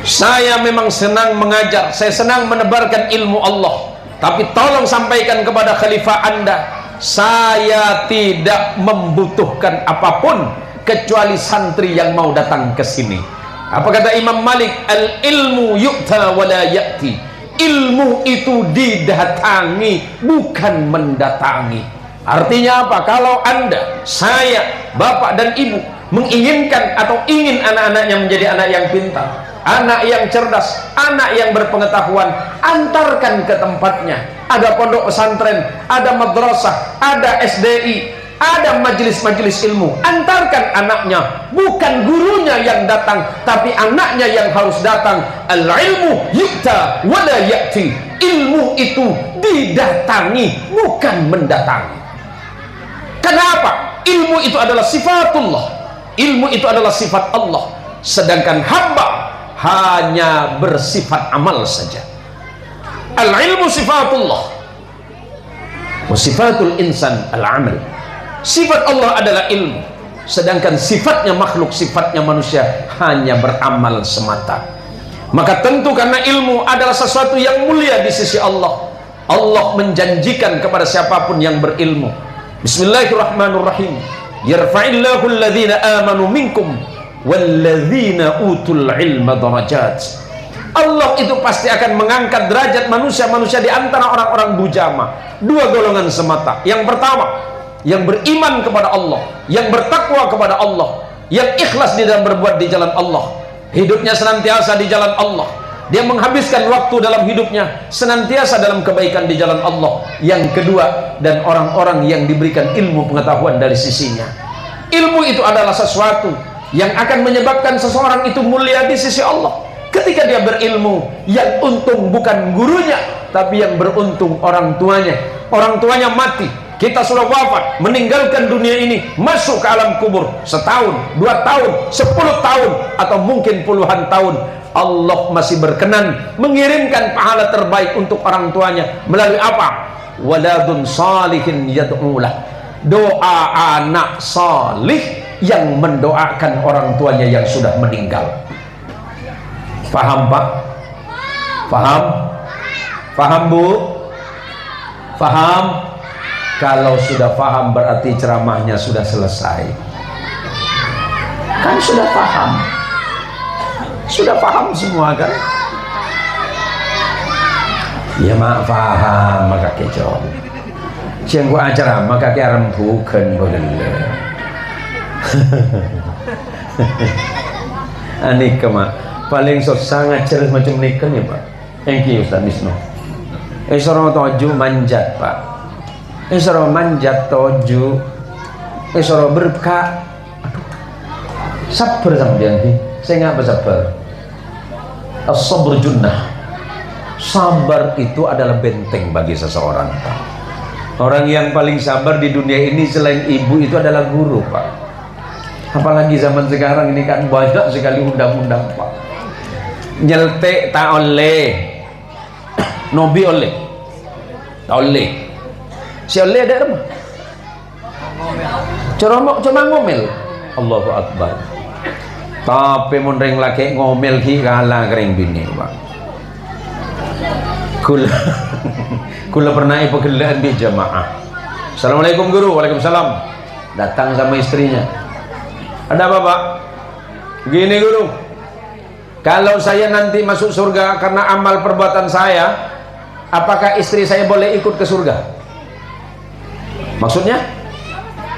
saya memang senang mengajar, saya senang menebarkan ilmu Allah, tapi tolong sampaikan kepada Khalifah anda, saya tidak membutuhkan apapun kecuali santri yang mau datang ke sini. Apa kata Imam Malik? Al ilmu yu'ta wa la ya'ti. Ilmu itu didatangi, bukan mendatangi. Artinya apa? Kalau anda, saya, bapak dan ibu menginginkan atau ingin anak-anaknya menjadi anak yang pintar, anak yang cerdas, anak yang berpengetahuan, antarkan ke tempatnya. Ada pondok pesantren, ada madrasah, ada SDI, ada majelis-majelis ilmu. Antarkan anaknya, bukan gurunya yang datang, tapi anaknya yang harus datang. Al-ilmu yu'ta wa la ya'ti. Ilmu itu didatangi, bukan mendatangi. Kenapa? Ilmu itu adalah sifatullah. ilmu itu adalah sifat Allah, sedangkan hamba hanya bersifat amal saja. Al-ilmu sifatullah wa sifatul insan al-amal. Sifat Allah adalah ilmu, sedangkan sifatnya makhluk, sifatnya manusia hanya beramal semata. Maka tentu karena ilmu adalah sesuatu yang mulia di sisi Allah, Allah menjanjikan kepada siapapun yang berilmu. Bismillahirrahmanirrahim. Yarfa'illahu alladhina amanu minkum walladzina utul ilma darajat. Allah itu pasti akan mengangkat derajat manusia-manusia di antara orang-orang bujama. Dua golongan semata. Yang pertama, yang beriman kepada Allah, yang bertakwa kepada Allah, yang ikhlas di dalam berbuat di jalan Allah, hidupnya senantiasa di jalan Allah, dia menghabiskan waktu dalam hidupnya senantiasa dalam kebaikan di jalan Allah. Yang kedua, dan orang-orang yang diberikan ilmu pengetahuan dari sisinya. Ilmu itu adalah sesuatu yang akan menyebabkan seseorang itu mulia di sisi Allah. Ketika dia berilmu, yang untung bukan gurunya, tapi yang beruntung orang tuanya. Orang tuanya mati, kita sudah wafat, meninggalkan dunia ini, masuk ke alam kubur, setahun, 2 tahun, 10 tahun, atau mungkin puluhan tahun, Allah masih berkenan mengirimkan pahala terbaik untuk orang tuanya. Melalui apa? Waladun salihin yad'ulah. Doa anak salih yang mendoakan orang tuanya yang sudah meninggal. Paham Pak? Paham? Paham Bu? Paham? Kalau sudah paham berarti ceramahnya sudah selesai. Kan sudah paham. Sudah paham semua kan? Ya mak paham maka kecon. Siang gua acara maka ke rembukan boleh. Anik mak paling sangat cerdas macam ni kan ya Pak. Thank you Ustaz Wisnu. Isoro toju manjat Pak. Isoro manjat toju. Isoro berkah. Aduh. Sabar sampean iki. Saya ngapa sabar? As-sabr junnah. Sabar itu adalah benteng bagi seseorang Pak. Orang yang paling sabar di dunia ini selain ibu itu adalah guru Pak. Apalagi zaman sekarang ini kan banyak sekali undang-undang Pak. Nyeltek tak oleh, nobi oleh, tak oleh. Si oleh ada apa? Cuma ngomel. Allahu Akbar. Tapi mondreng laki ngomel ki kalah kering bini Pak. Kula pernah pegelaan di jamaah. Assalamualaikum guru. Waalaikumsalam. Datang sama istrinya. Ada apa Pak? Gini guru, kalau saya nanti masuk surga karena amal perbuatan saya, apakah istri saya boleh ikut ke surga? Maksudnya,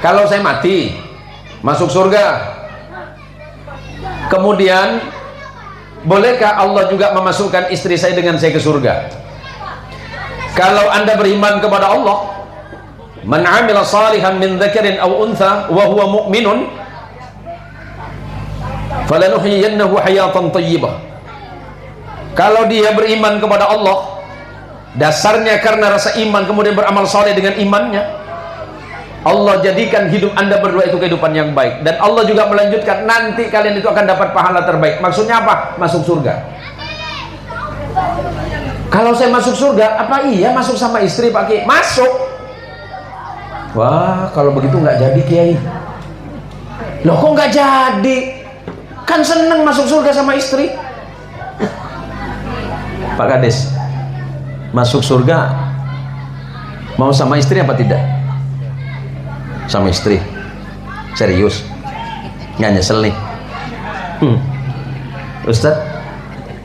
kalau saya mati masuk surga, kemudian bolehkah Allah juga memasukkan istri saya dengan saya ke surga? Kalau anda beriman kepada Allah, man amila salihan min dzakarin aw untha wa huwa mu'minun falanuhyiyannahu hayatan thayyibah. Kalau dia beriman kepada Allah, dasarnya karena rasa iman, kemudian beramal saleh dengan imannya, Allah jadikan hidup anda berdua itu kehidupan yang baik. Dan Allah juga melanjutkan, nanti kalian itu akan dapat pahala terbaik. Maksudnya apa? Masuk surga. Kalau saya masuk surga, apa iya masuk sama istri Pak Kiai? Masuk. Wah, kalau begitu nggak jadi Kiai. Loh kok nggak jadi? Kan seneng masuk surga sama istri. Pak Kades, masuk surga mau sama istri apa tidak? Sama istri. Serius? Nggak nyesel nih? Ustadz,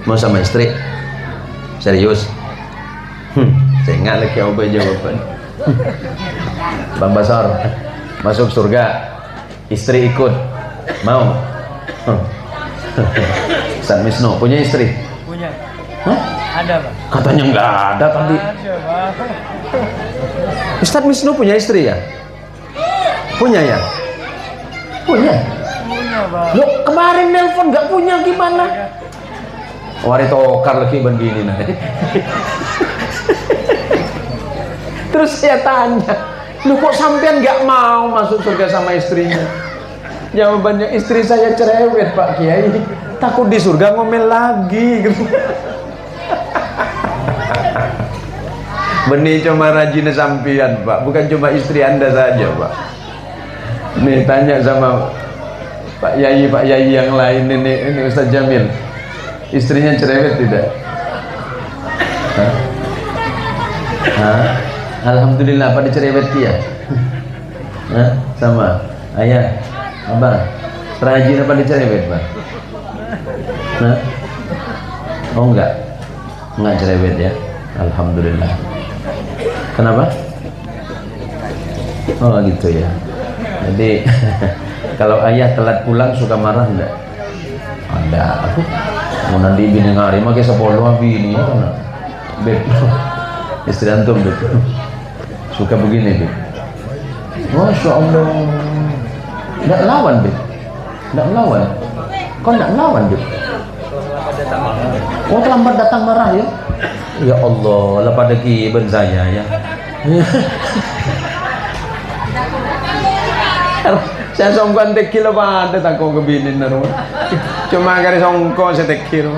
mau sama istri? Serius? Saya ingat lagi apa jawaban. Bang Basar, masuk surga, istri ikut, mau? Ustaz Wisnu punya istri? Punya. Hah? Ada Pak. Katanya nggak ada tadi. Ada Pak. Ustaz Wisnu punya istri ya? Punya ya? Punya? Punya Pak. Loh kemarin nelpon nggak punya gimana? Wari tokar lagi begini nanti. Terus saya tanya, lu kok sampean nggak mau masuk surga sama istrinya? Jawabannya, istri saya cerewet Pak Kiai, takut di surga ngomel lagi gitu. Benih cuma rajin sampian Pak, bukan cuma istri Anda saja Pak. Nih tanya sama Pak Yai yang lain, ini Ustaz Jamil, istrinya cerewet tidak? Hah? Hah? Alhamdulillah, apa dicerewet dia? Hah? Sama ayah, abang, rajin apa dicerewet Pak? Hah? Oh enggak cerewet ya, alhamdulillah. Kenapa? Oh gitu ya. Jadi kalau ayah telat pulang suka marah enggak? Ada. Aku mau nanti bini ngari makai 10 bini ya kan? Beb, istri antum beb, suka begini beb. Masya Allah. Nggak lawan beb, nggak melawan. Kau nggak melawan beb? Oh terlambat datang marah ya? Ya Allah, lah pada kiben saya ya. Saya songkon tekil apa ada takut kebinin naruh. Cuma kali songkon saya tekil.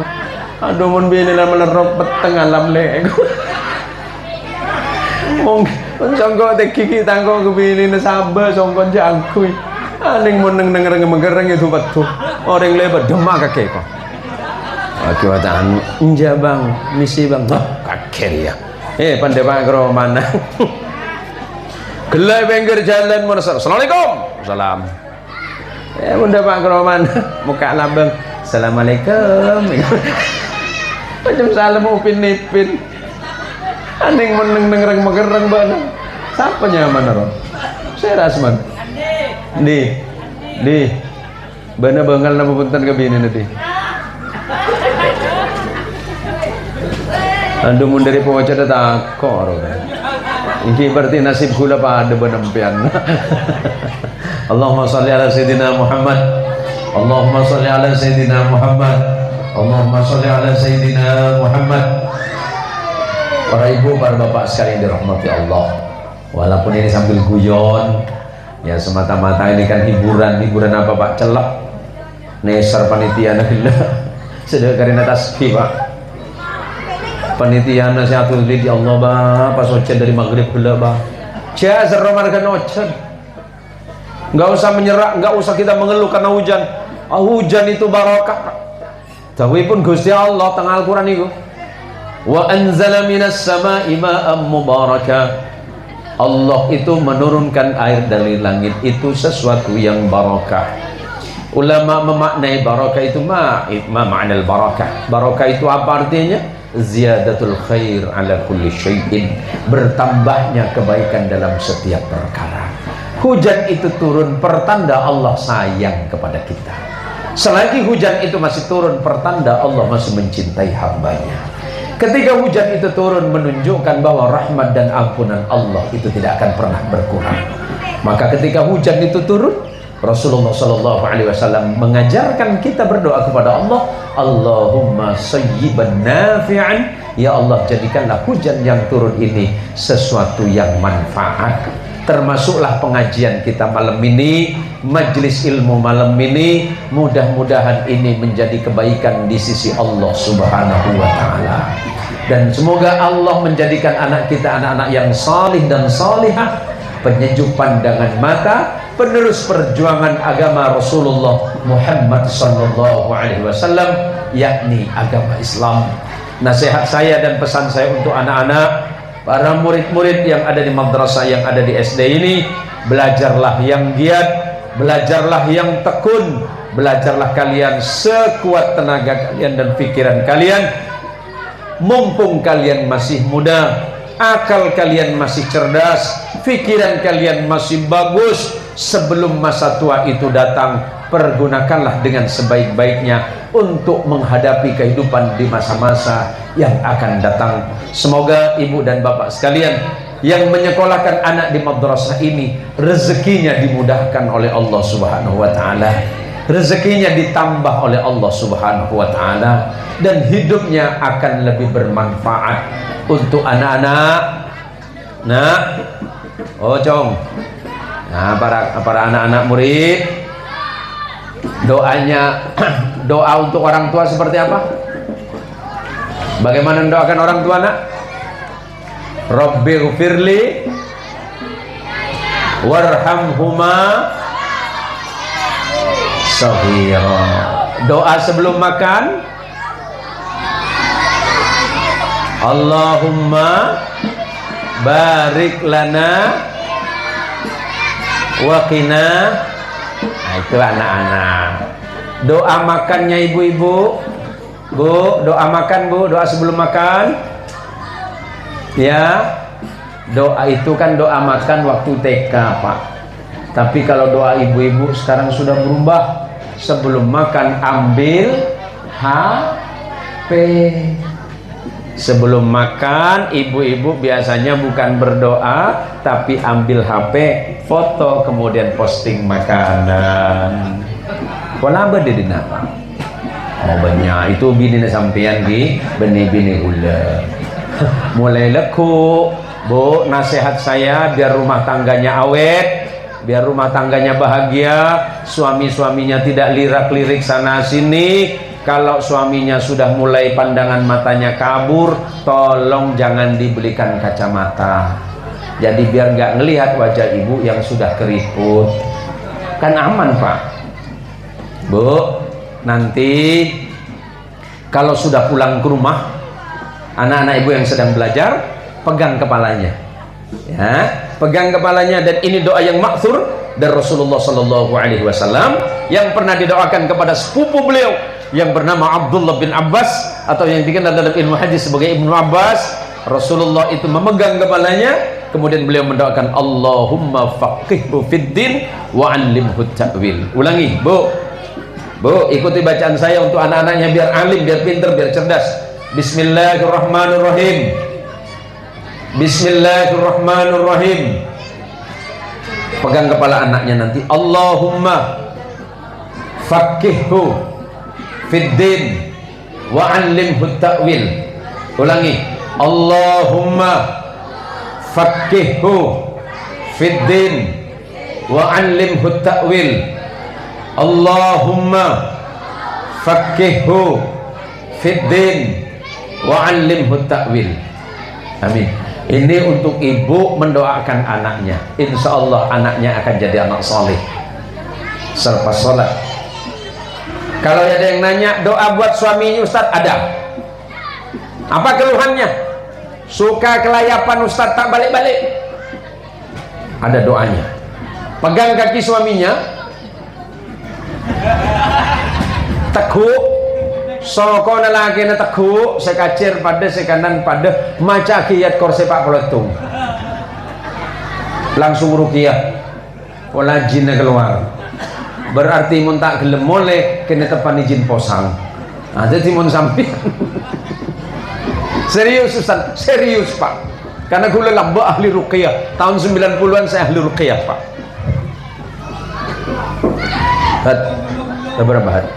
Aduh mun bini lah melerop peteng alam lego. Mungkin songkon tekil kita kok kebinin sabar songkon jangkui. Aning mun denger mengereng itu betul. Orang lebat demak kakek kok. Oke watan inja bang, misi bang, kakek ya. Pandai bang kero mana? Gelai bengger jalan meresap. Assalamualaikum. Salam. Bunda Pak Keroman muka lambang. Assalamualaikum. Macam salam upin nipin. Aning meneng dengereng megereng banget. Siapa nyaman roh? Saya Rasman. Di. Bana bengal nama punten ke bini nanti. Andu mun dari pemaca ada takor. Ini berarti nasib gula pada benempian. Allahumma salli ala Sayyidina Muhammad. Allahumma salli ala Sayyidina Muhammad. Allahumma salli ala Sayyidina Muhammad. Para ibu, para bapak sekalian dirahmati Allah. Walaupun ini sambil guyon, ya semata-mata ini kan hiburan apa Pak? Celak. Neser panitia nabilah. Sedekah karena tasbih Pak. Panitia nasihatul lid ya Allah Pak, pas ocen dari maghrib gula Pak. Jazar romarga ocen. Enggak usah menyerah, enggak usah kita mengeluh karena hujan. Hujan itu barokah. Tapi pun Gusti Allah tengah Al-Qur'an itu. Wa anzala minas sama'i ma'am mubarakah. Allah itu menurunkan air dari langit, itu sesuatu yang barakah. Ulama memaknai barakah itu ma'nal barakah. Barakah itu apa artinya? Ziyadatul khair ala kulli syai'in, bertambahnya kebaikan dalam setiap perkara. Hujan itu turun pertanda Allah sayang kepada kita. Selagi hujan itu masih turun pertanda Allah masih mencintai hambanya. Ketika hujan itu turun menunjukkan bahwa rahmat dan ampunan Allah itu tidak akan pernah berkurang. Maka ketika hujan itu turun, Rasulullah SAW mengajarkan kita berdoa kepada Allah, Allahumma sayyiban nafi'an, ya Allah jadikanlah hujan yang turun ini sesuatu yang manfaat. Termasuklah pengajian kita malam ini, majelis ilmu malam ini, mudah-mudahan ini menjadi kebaikan di sisi Allah Subhanahu wa Ta'ala. Dan semoga Allah menjadikan anak kita anak-anak yang salih dan salihah, penyejuk pandangan mata, penerus perjuangan agama Rasulullah Muhammad sallallahu alaihi wasallam, yakni agama Islam. Nasihat saya dan pesan saya untuk anak-anak, para murid-murid yang ada di madrasah, yang ada di SD ini, belajarlah yang giat, belajarlah yang tekun, belajarlah kalian sekuat tenaga kalian dan pikiran kalian, mumpung kalian masih muda, akal kalian masih cerdas, pikiran kalian masih bagus. Sebelum masa tua itu datang, pergunakanlah dengan sebaik-baiknya untuk menghadapi kehidupan di masa-masa yang akan datang. Semoga ibu dan bapak sekalian yang menyekolahkan anak di madrasah ini, rezekinya dimudahkan oleh Allah Subhanahu wa Ta'ala, rezekinya ditambah oleh Allah Subhanahu wa Ta'ala, dan hidupnya akan lebih bermanfaat untuk anak-anak. Nah, Cong, nah para anak-anak murid, Doanya doa untuk orang tua seperti apa? Bagaimana mendoakan orang tua, nak? Rabbighfirli warhamhuma shaghira. Doa sebelum makan, Allahumma barik lana wa qina. Nah, itu anak-anak. Doa makannya ibu-ibu, Bu, doa makan, Bu, doa sebelum makan. Ya, doa itu kan doa makan waktu TK, Pak. Tapi kalau doa ibu-ibu sekarang sudah berubah. Sebelum makan ambil HP. Sebelum makan ibu-ibu biasanya bukan berdoa, tapi ambil HP, foto, kemudian posting makanan. Wala bede dinapa? Oh banyak itu bini sampean di bini-bini hula. Mulai leku, Bu, nasihat saya biar rumah tangganya awet, biar rumah tangganya bahagia, suami-suaminya tidak lirak-lirik sana sini. Kalau suaminya sudah mulai pandangan matanya kabur, tolong jangan dibelikan kacamata. Jadi biar nggak ngelihat wajah ibu yang sudah keriput. Kan aman, Pak. Bu, nanti kalau sudah pulang ke rumah, anak-anak ibu yang sedang belajar, pegang kepalanya. Ya, pegang kepalanya, dan ini doa yang maksur dari Rasulullah Sallallahu Alaihi Wasallam yang pernah didoakan kepada sepupu beliau yang bernama Abdullah bin Abbas, atau yang dikenal dalam ilmu hadis sebagai Ibnu Abbas. Rasulullah itu memegang kepalanya, kemudian beliau mendoakan Allahumma faqihhu fid din wa 'allimhu ta'wil. Ulangi, Bu. Bu, ikuti bacaan saya untuk anak-anaknya biar alim, biar pintar, biar cerdas. Bismillahirrahmanirrahim. Bismillahirrahmanirrahim. Pegang kepala anaknya nanti. Allahumma faqihhu fiddin wa 'allimhu ta'wil. Ulangi. Allahumma faqihhu fiddin wa 'allimhu ta'wil. Allahumma faqihhu fiddin wa 'allimhu ta'wil. Amin. Ini untuk ibu mendoakan anaknya. Insya Allah anaknya akan jadi anak soleh selepas sholat. Kalau ada yang nanya doa buat suami Ustadz, ada. Apa keluhannya? Suka kelayapan Ustadz, tak balik-balik. Ada doanya. Pegang kaki suaminya, teguk, soko lagi na teguk, sekacir pada sekanan pada maca kiat kor sepak peletung. Langsung ruqyah. Wala jinnya keluar. Berarti mun tak gelem molek kena tepan izin posang. Nah, jadi mun sampai serius Ustaz, serius Pak. Karena gue lamba ahli ruqyah. Tahun 90-an saya ahli ruqyah, Pak. Berapa hari?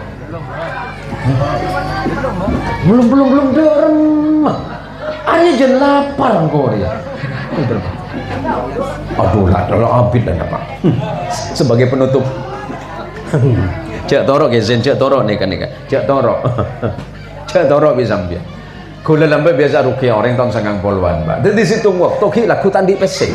Belum derem. Aja jen lapar engkau ya. Aduh lah, kalau abid dan apa? Sebagai penutup. Cek torok ya, cek torok nih kan, cek torok. Cek torok bisa biar. Kula lambat biasa ruqyah orang tahun 90-an, Pak. Jadi situ waktu ki laku tandi PC.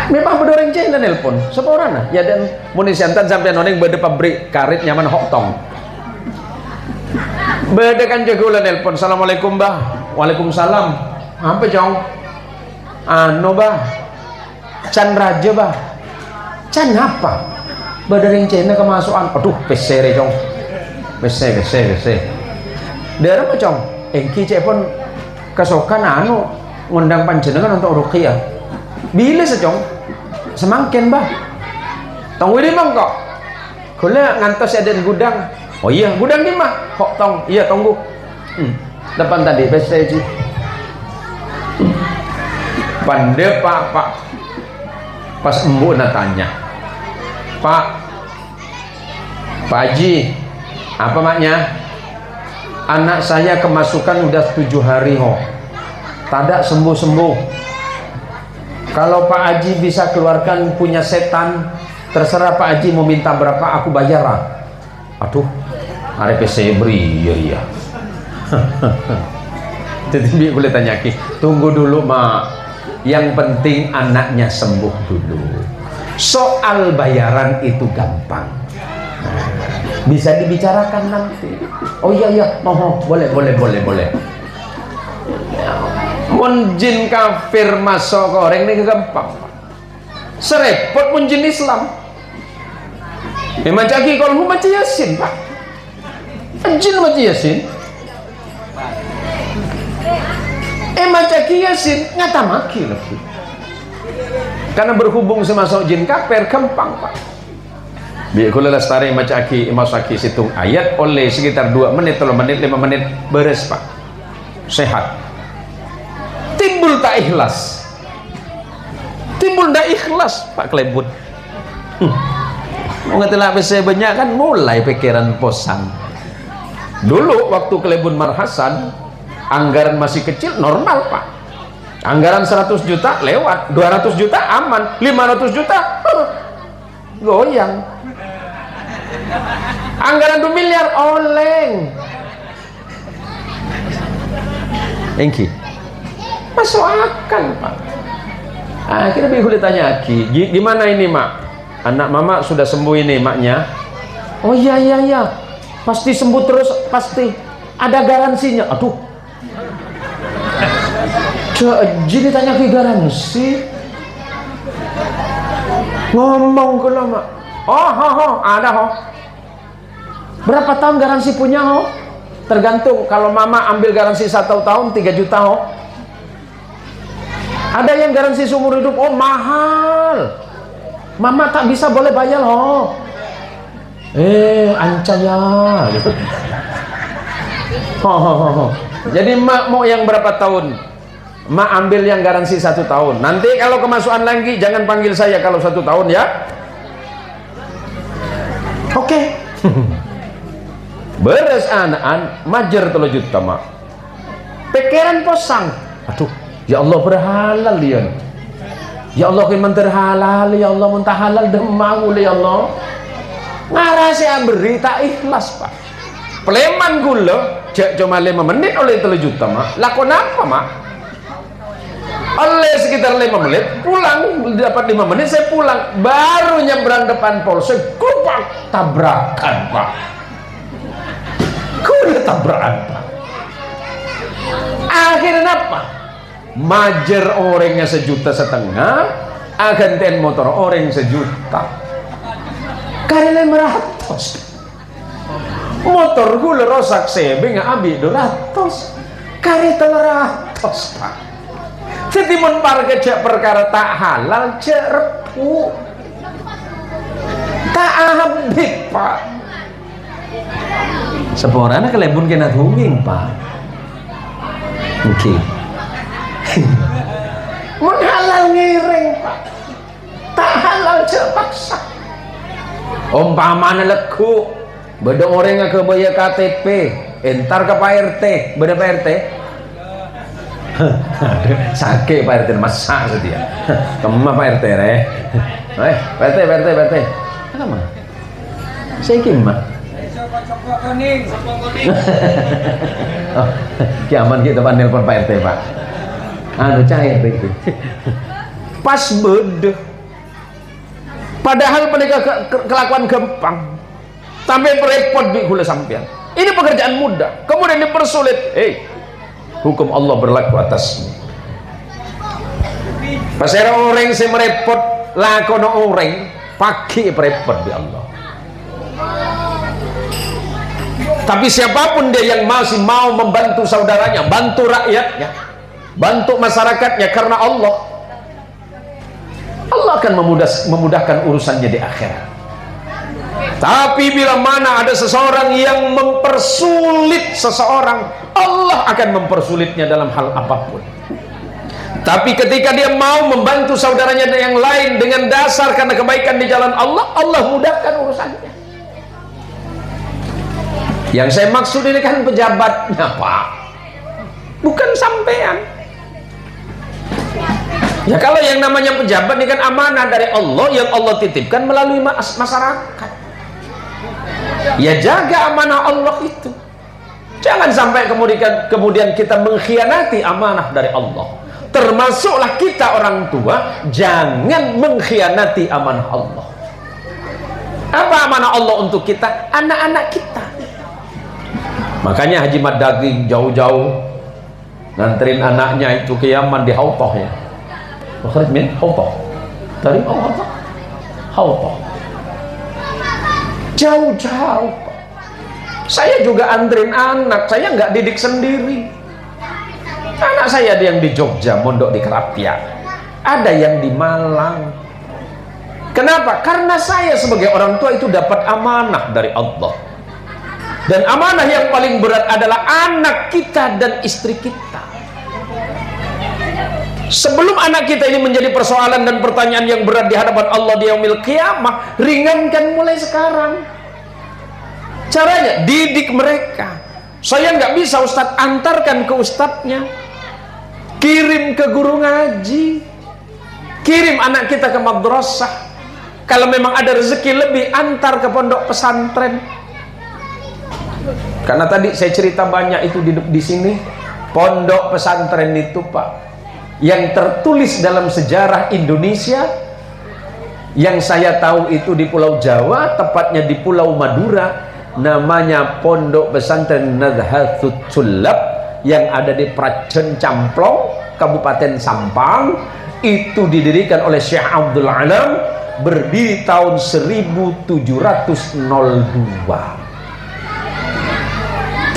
Memang berdoreng China nelpon, seorang nah. Ya dan munisiantan sampai noneng berde pabrik karet nyaman hoktong. Berde kan jagola nelpon, assalamualaikum bah, waalaikumsalam. Apa jong? Ano bah, can raja bah, can apa? Berdoreng China kemasukan, aduh pesere jong, pese. Daerah macam, engki cepon kesokan anu ngundang panjenengan untuk ruqyah. Bila sejong semakin bah tunggu di mang kok kula ngantos ada di gudang. Oh iya gudang di mah kok tong iya tunggu depan tadi PC pandai pak pas embu na tanya Pak Haji apa maknya anak saya kemasukan udah 7 hari ho tidak sembuh. Kalau Pak Haji bisa keluarkan punya setan terserah Pak Haji mau minta berapa aku bayar lah. Aduh, arep sebri iya. Jadi biar boleh tanya Ki, tunggu dulu mak, yang penting anaknya sembuh dulu. Soal bayaran itu gampang, bisa dibicarakan nanti. Oh iya, boleh. Mun jin kafir masuk goreng ini gampang, serepot mun jin Islam. Memang caki kalau baca Yasin Pak, jin baca Yasin. Caki Yasin ngata maki lagi. Karena berhubung semasuk jin kafir gampang Pak. Biar kula lestari macaki masaki situng ayat oleh sekitar 2 menit, 3 menit, 5 menit beres Pak. Sehat. Timbul tak ikhlas. Timbul tak ikhlas Pak Klebut. Mau ngetelah bisa banyak kan mulai pikiran posan. Dulu waktu Klebun Marhasan anggaran masih kecil normal Pak. Anggaran 100 juta lewat, 200 juta aman, 500 juta goyang. Anggaran 2 miliar oleng. Engki masuk akal Pak. Akhirnya boleh tanya Ki, gimana ini mak? Anak mama sudah sembuh ini maknya? Oh iya, pasti sembuh terus, pasti ada garansinya. Aduh, jadi tanya Ki garansi ngomong ke lama. Oh, ada berapa tahun garansi punya tergantung. Kalau mama ambil garansi 1 tahun 3 juta ada yang garansi seumur hidup. Oh mahal, mama tak bisa boleh bayar ancanya gitu. Jadi mak mau yang berapa tahun? Mak ambil yang garansi 1 tahun. Nanti kalau kemasukan lagi jangan panggil saya kalau 1 tahun ya. Oke. Beres anak majer 3 juta mak. Pikiran posang. Aduh, ya Allah berhalal dia. Ya Allah kiman terhalal, ya Allah muntah halal demau ya Allah. Ngarasi beri tak ikhlas Pak. Pleman gula cuma 5 menit oleh 3 juta mak. Lakon apa mak? Oleh sekitar 5 menit pulang, dapat 5 menit saya pulang, baru nyebrang depan polsek kupak tabrakan Pak. Kuda tabrakan Pak. Akhirnya apa? Majer orangnya 1,5 juta, aganten motor orang 1 juta. Karena 500 motor gula rosak sebe nggak abi 200 kari 300 Pak. Setimun parke cek perkara tak halal cek repu tak habis Pak. Seporana kelebun kena hunging Pak. Oke. Mun halal ngiring Pak, tak halal cek paksa. Umpamanya leku beda orang ke bayar KTP entar ke Pak RT, beda Pak RT sakit Pak RT masak setia kemana Pak RT Pak RT apa saya gimana kiaman kita pak nelpon Pak RT Pak cair itu pas beda padahal mereka kelakuan gampang sampai repot di gula sampean. Ini pekerjaan mudah kemudian dipersulit. Hukum Allah berlaku atasmu. Pasera orang yang merepot lakono orang pakai repot di Allah. Tapi siapapun dia yang masih mau membantu saudaranya, bantu rakyatnya, bantu masyarakatnya karena Allah akan memudahkan urusannya di akhirat. Tapi bila mana ada seseorang yang mempersulit seseorang, Allah akan mempersulitnya dalam hal apapun. Tapi ketika dia mau membantu saudaranya yang lain dengan dasar karena kebaikan di jalan Allah, Allah mudahkan urusannya. Yang saya maksud ini kan pejabatnya Pak, bukan sampean. Ya kalau yang namanya pejabat ini kan amanah dari Allah yang Allah titipkan melalui masyarakat. Ya jaga amanah Allah itu. Jangan sampai kemudian kita mengkhianati amanah dari Allah. Termasuklah kita orang tua, jangan mengkhianati amanah Allah. Apa amanah Allah untuk kita? Anak-anak kita. Makanya Haji Mat Daging jauh-jauh nganterin anaknya itu ke Yaman di Hautah ya. Bakhrij min Hautah. Dari Hautah. Hautah. Jauh-jauh. Saya juga anterin anak, saya nggak didik sendiri. Anak saya ada yang di Jogja, mondok di Kerapia. Ada yang di Malang. Kenapa? Karena saya sebagai orang tua itu dapat amanah dari Allah. Dan amanah yang paling berat adalah anak kita dan istri kita. Sebelum anak kita ini menjadi persoalan dan pertanyaan yang berat di hadapan Allah di yaumil qiyamah, ringankan mulai sekarang. Caranya, didik mereka. Saya nggak bisa Ustadz antarkan ke ustadznya, kirim ke guru ngaji, kirim anak kita ke madrasah. Kalau memang ada rezeki lebih, antar ke pondok pesantren. Karena tadi saya cerita banyak itu di sini. Pondok pesantren itu Pak, yang tertulis dalam sejarah Indonesia, yang saya tahu itu di Pulau Jawa, tepatnya di Pulau Madura, namanya Pondok Pesantren Nadhatul Tulab yang ada di Prajen Camplong, Kabupaten Sampang. Itu didirikan oleh Syekh Abdul Alam, berdiri tahun 1702.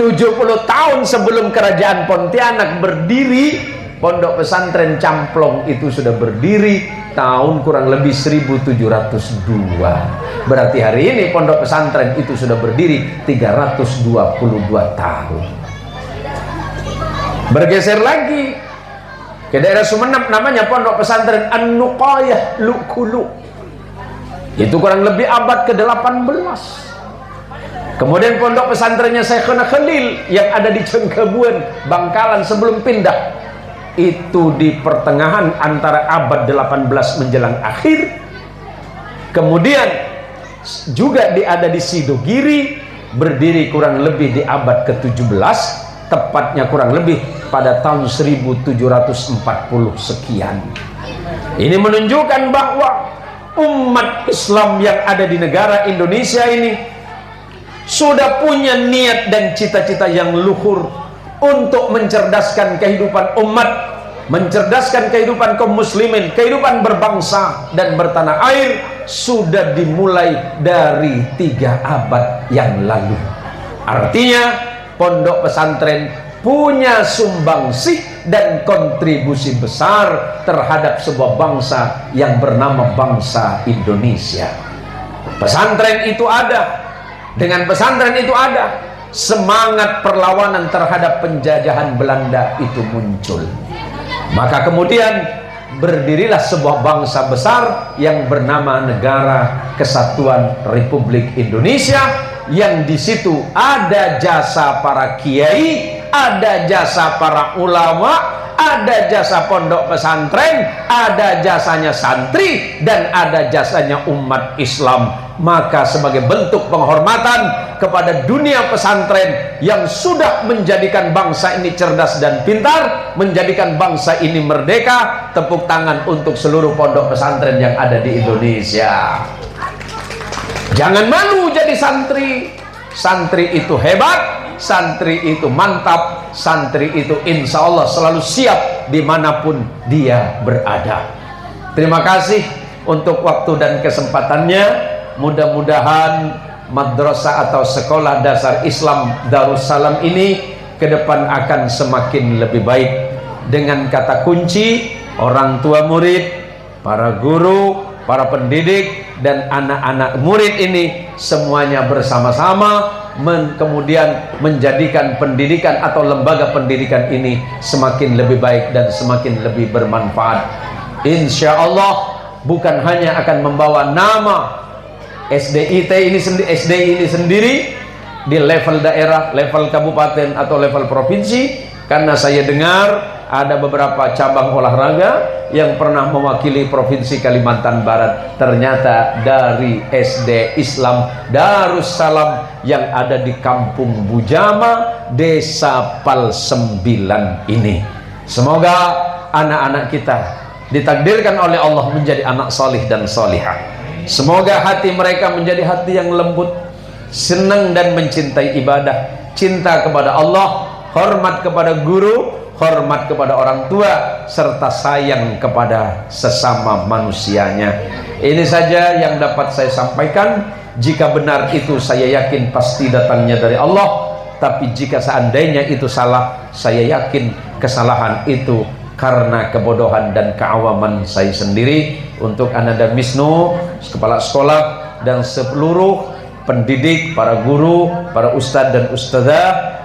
70 tahun sebelum kerajaan Pontianak berdiri, Pondok Pesantren Camplong itu sudah berdiri tahun kurang lebih 1702. Berarti hari ini pondok pesantren itu sudah berdiri 322 tahun. Bergeser lagi ke daerah Sumeneb, namanya Pondok Pesantren An-Nuqayah Lukulu. Itu kurang lebih abad ke-18. Kemudian pondok pesantrennya Syekhuna Khalil yang ada di Cengkebuan, Bangkalan sebelum pindah. Itu di pertengahan antara abad 18 menjelang akhir. Kemudian juga ada di Sidogiri, berdiri kurang lebih di abad ke-17, tepatnya kurang lebih pada tahun 1740 sekian. Ini menunjukkan bahwa umat Islam yang ada di negara Indonesia ini sudah punya niat dan cita-cita yang luhur untuk mencerdaskan kehidupan umat, mencerdaskan kehidupan kaum muslimin, kehidupan berbangsa dan bertanah air, sudah dimulai dari 3 abad yang lalu. Artinya pondok pesantren punya sumbangsih dan kontribusi besar terhadap sebuah bangsa yang bernama bangsa Indonesia. Pesantren itu ada. Dengan pesantren itu ada semangat perlawanan terhadap penjajahan Belanda itu muncul. Maka kemudian berdirilah sebuah bangsa besar yang bernama Negara Kesatuan Republik Indonesia, yang di situ ada jasa para kiai, ada jasa para ulama, ada jasa pondok pesantren, ada jasanya santri, dan ada jasanya umat Islam. Maka sebagai bentuk penghormatan kepada dunia pesantren yang sudah menjadikan bangsa ini cerdas dan pintar, menjadikan bangsa ini merdeka, tepuk tangan untuk seluruh pondok pesantren yang ada di Indonesia. Jangan malu jadi santri. Santri itu hebat, santri itu mantap, santri itu insya Allah selalu siap dimanapun dia berada. Terima kasih untuk waktu dan kesempatannya. Mudah-mudahan madrasah atau sekolah dasar Islam Darussalam ini ke depan akan semakin lebih baik. Dengan kata kunci, orang tua murid, para guru, para pendidik, dan anak-anak murid ini semuanya bersama-sama kemudian menjadikan pendidikan atau lembaga pendidikan ini semakin lebih baik dan semakin lebih bermanfaat. Insya Allah bukan hanya akan membawa nama SDI ini sendiri di level daerah, level kabupaten atau level provinsi, karena saya dengar ada beberapa cabang olahraga yang pernah mewakili Provinsi Kalimantan Barat, ternyata dari SD Islam Darussalam yang ada di Kampung Bujama, Desa Pal 9 ini. Semoga anak-anak kita ditakdirkan oleh Allah menjadi anak solih dan solihah. Semoga hati mereka menjadi hati yang lembut, senang dan mencintai ibadah, cinta kepada Allah, hormat kepada guru, hormat kepada orang tua, serta sayang kepada sesama manusianya. Ini saja yang dapat saya sampaikan. Jika benar itu saya yakin pasti datangnya dari Allah, tapi jika seandainya itu salah, saya yakin kesalahan itu karena kebodohan dan keawaman saya sendiri. Untuk Anda dan Wisnu, kepala sekolah dan seluruh pendidik, para guru, para ustadz dan ustadzah,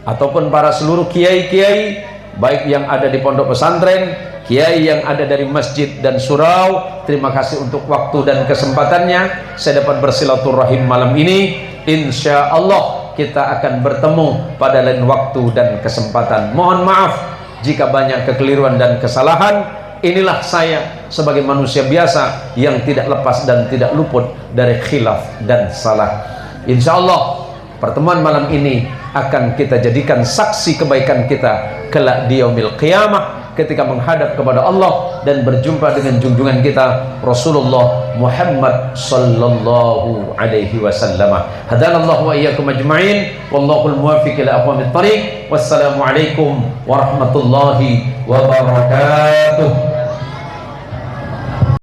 ataupun para seluruh kiai-kiai, baik yang ada di pondok pesantren, kiai yang ada dari masjid dan surau, terima kasih untuk waktu dan kesempatannya. Saya dapat bersilaturahim malam ini. Insya Allah kita akan bertemu pada lain waktu dan kesempatan. Mohon maaf jika banyak kekeliruan dan kesalahan. Inilah saya sebagai manusia biasa yang tidak lepas dan tidak luput dari khilaf dan salah. Insya Allah pertemuan malam ini akan kita jadikan saksi kebaikan kita kelak di yaumil qiyamah, ketika menghadap kepada Allah dan berjumpa dengan junjungan kita Rasulullah Muhammad sallallahu alaihi wasallam. Hadanallahu wa iyyakum ajma'in, wallahul muwaffiq ila aqwamit thariq. Wassalamu alaikum warahmatullahi wabarakatuh.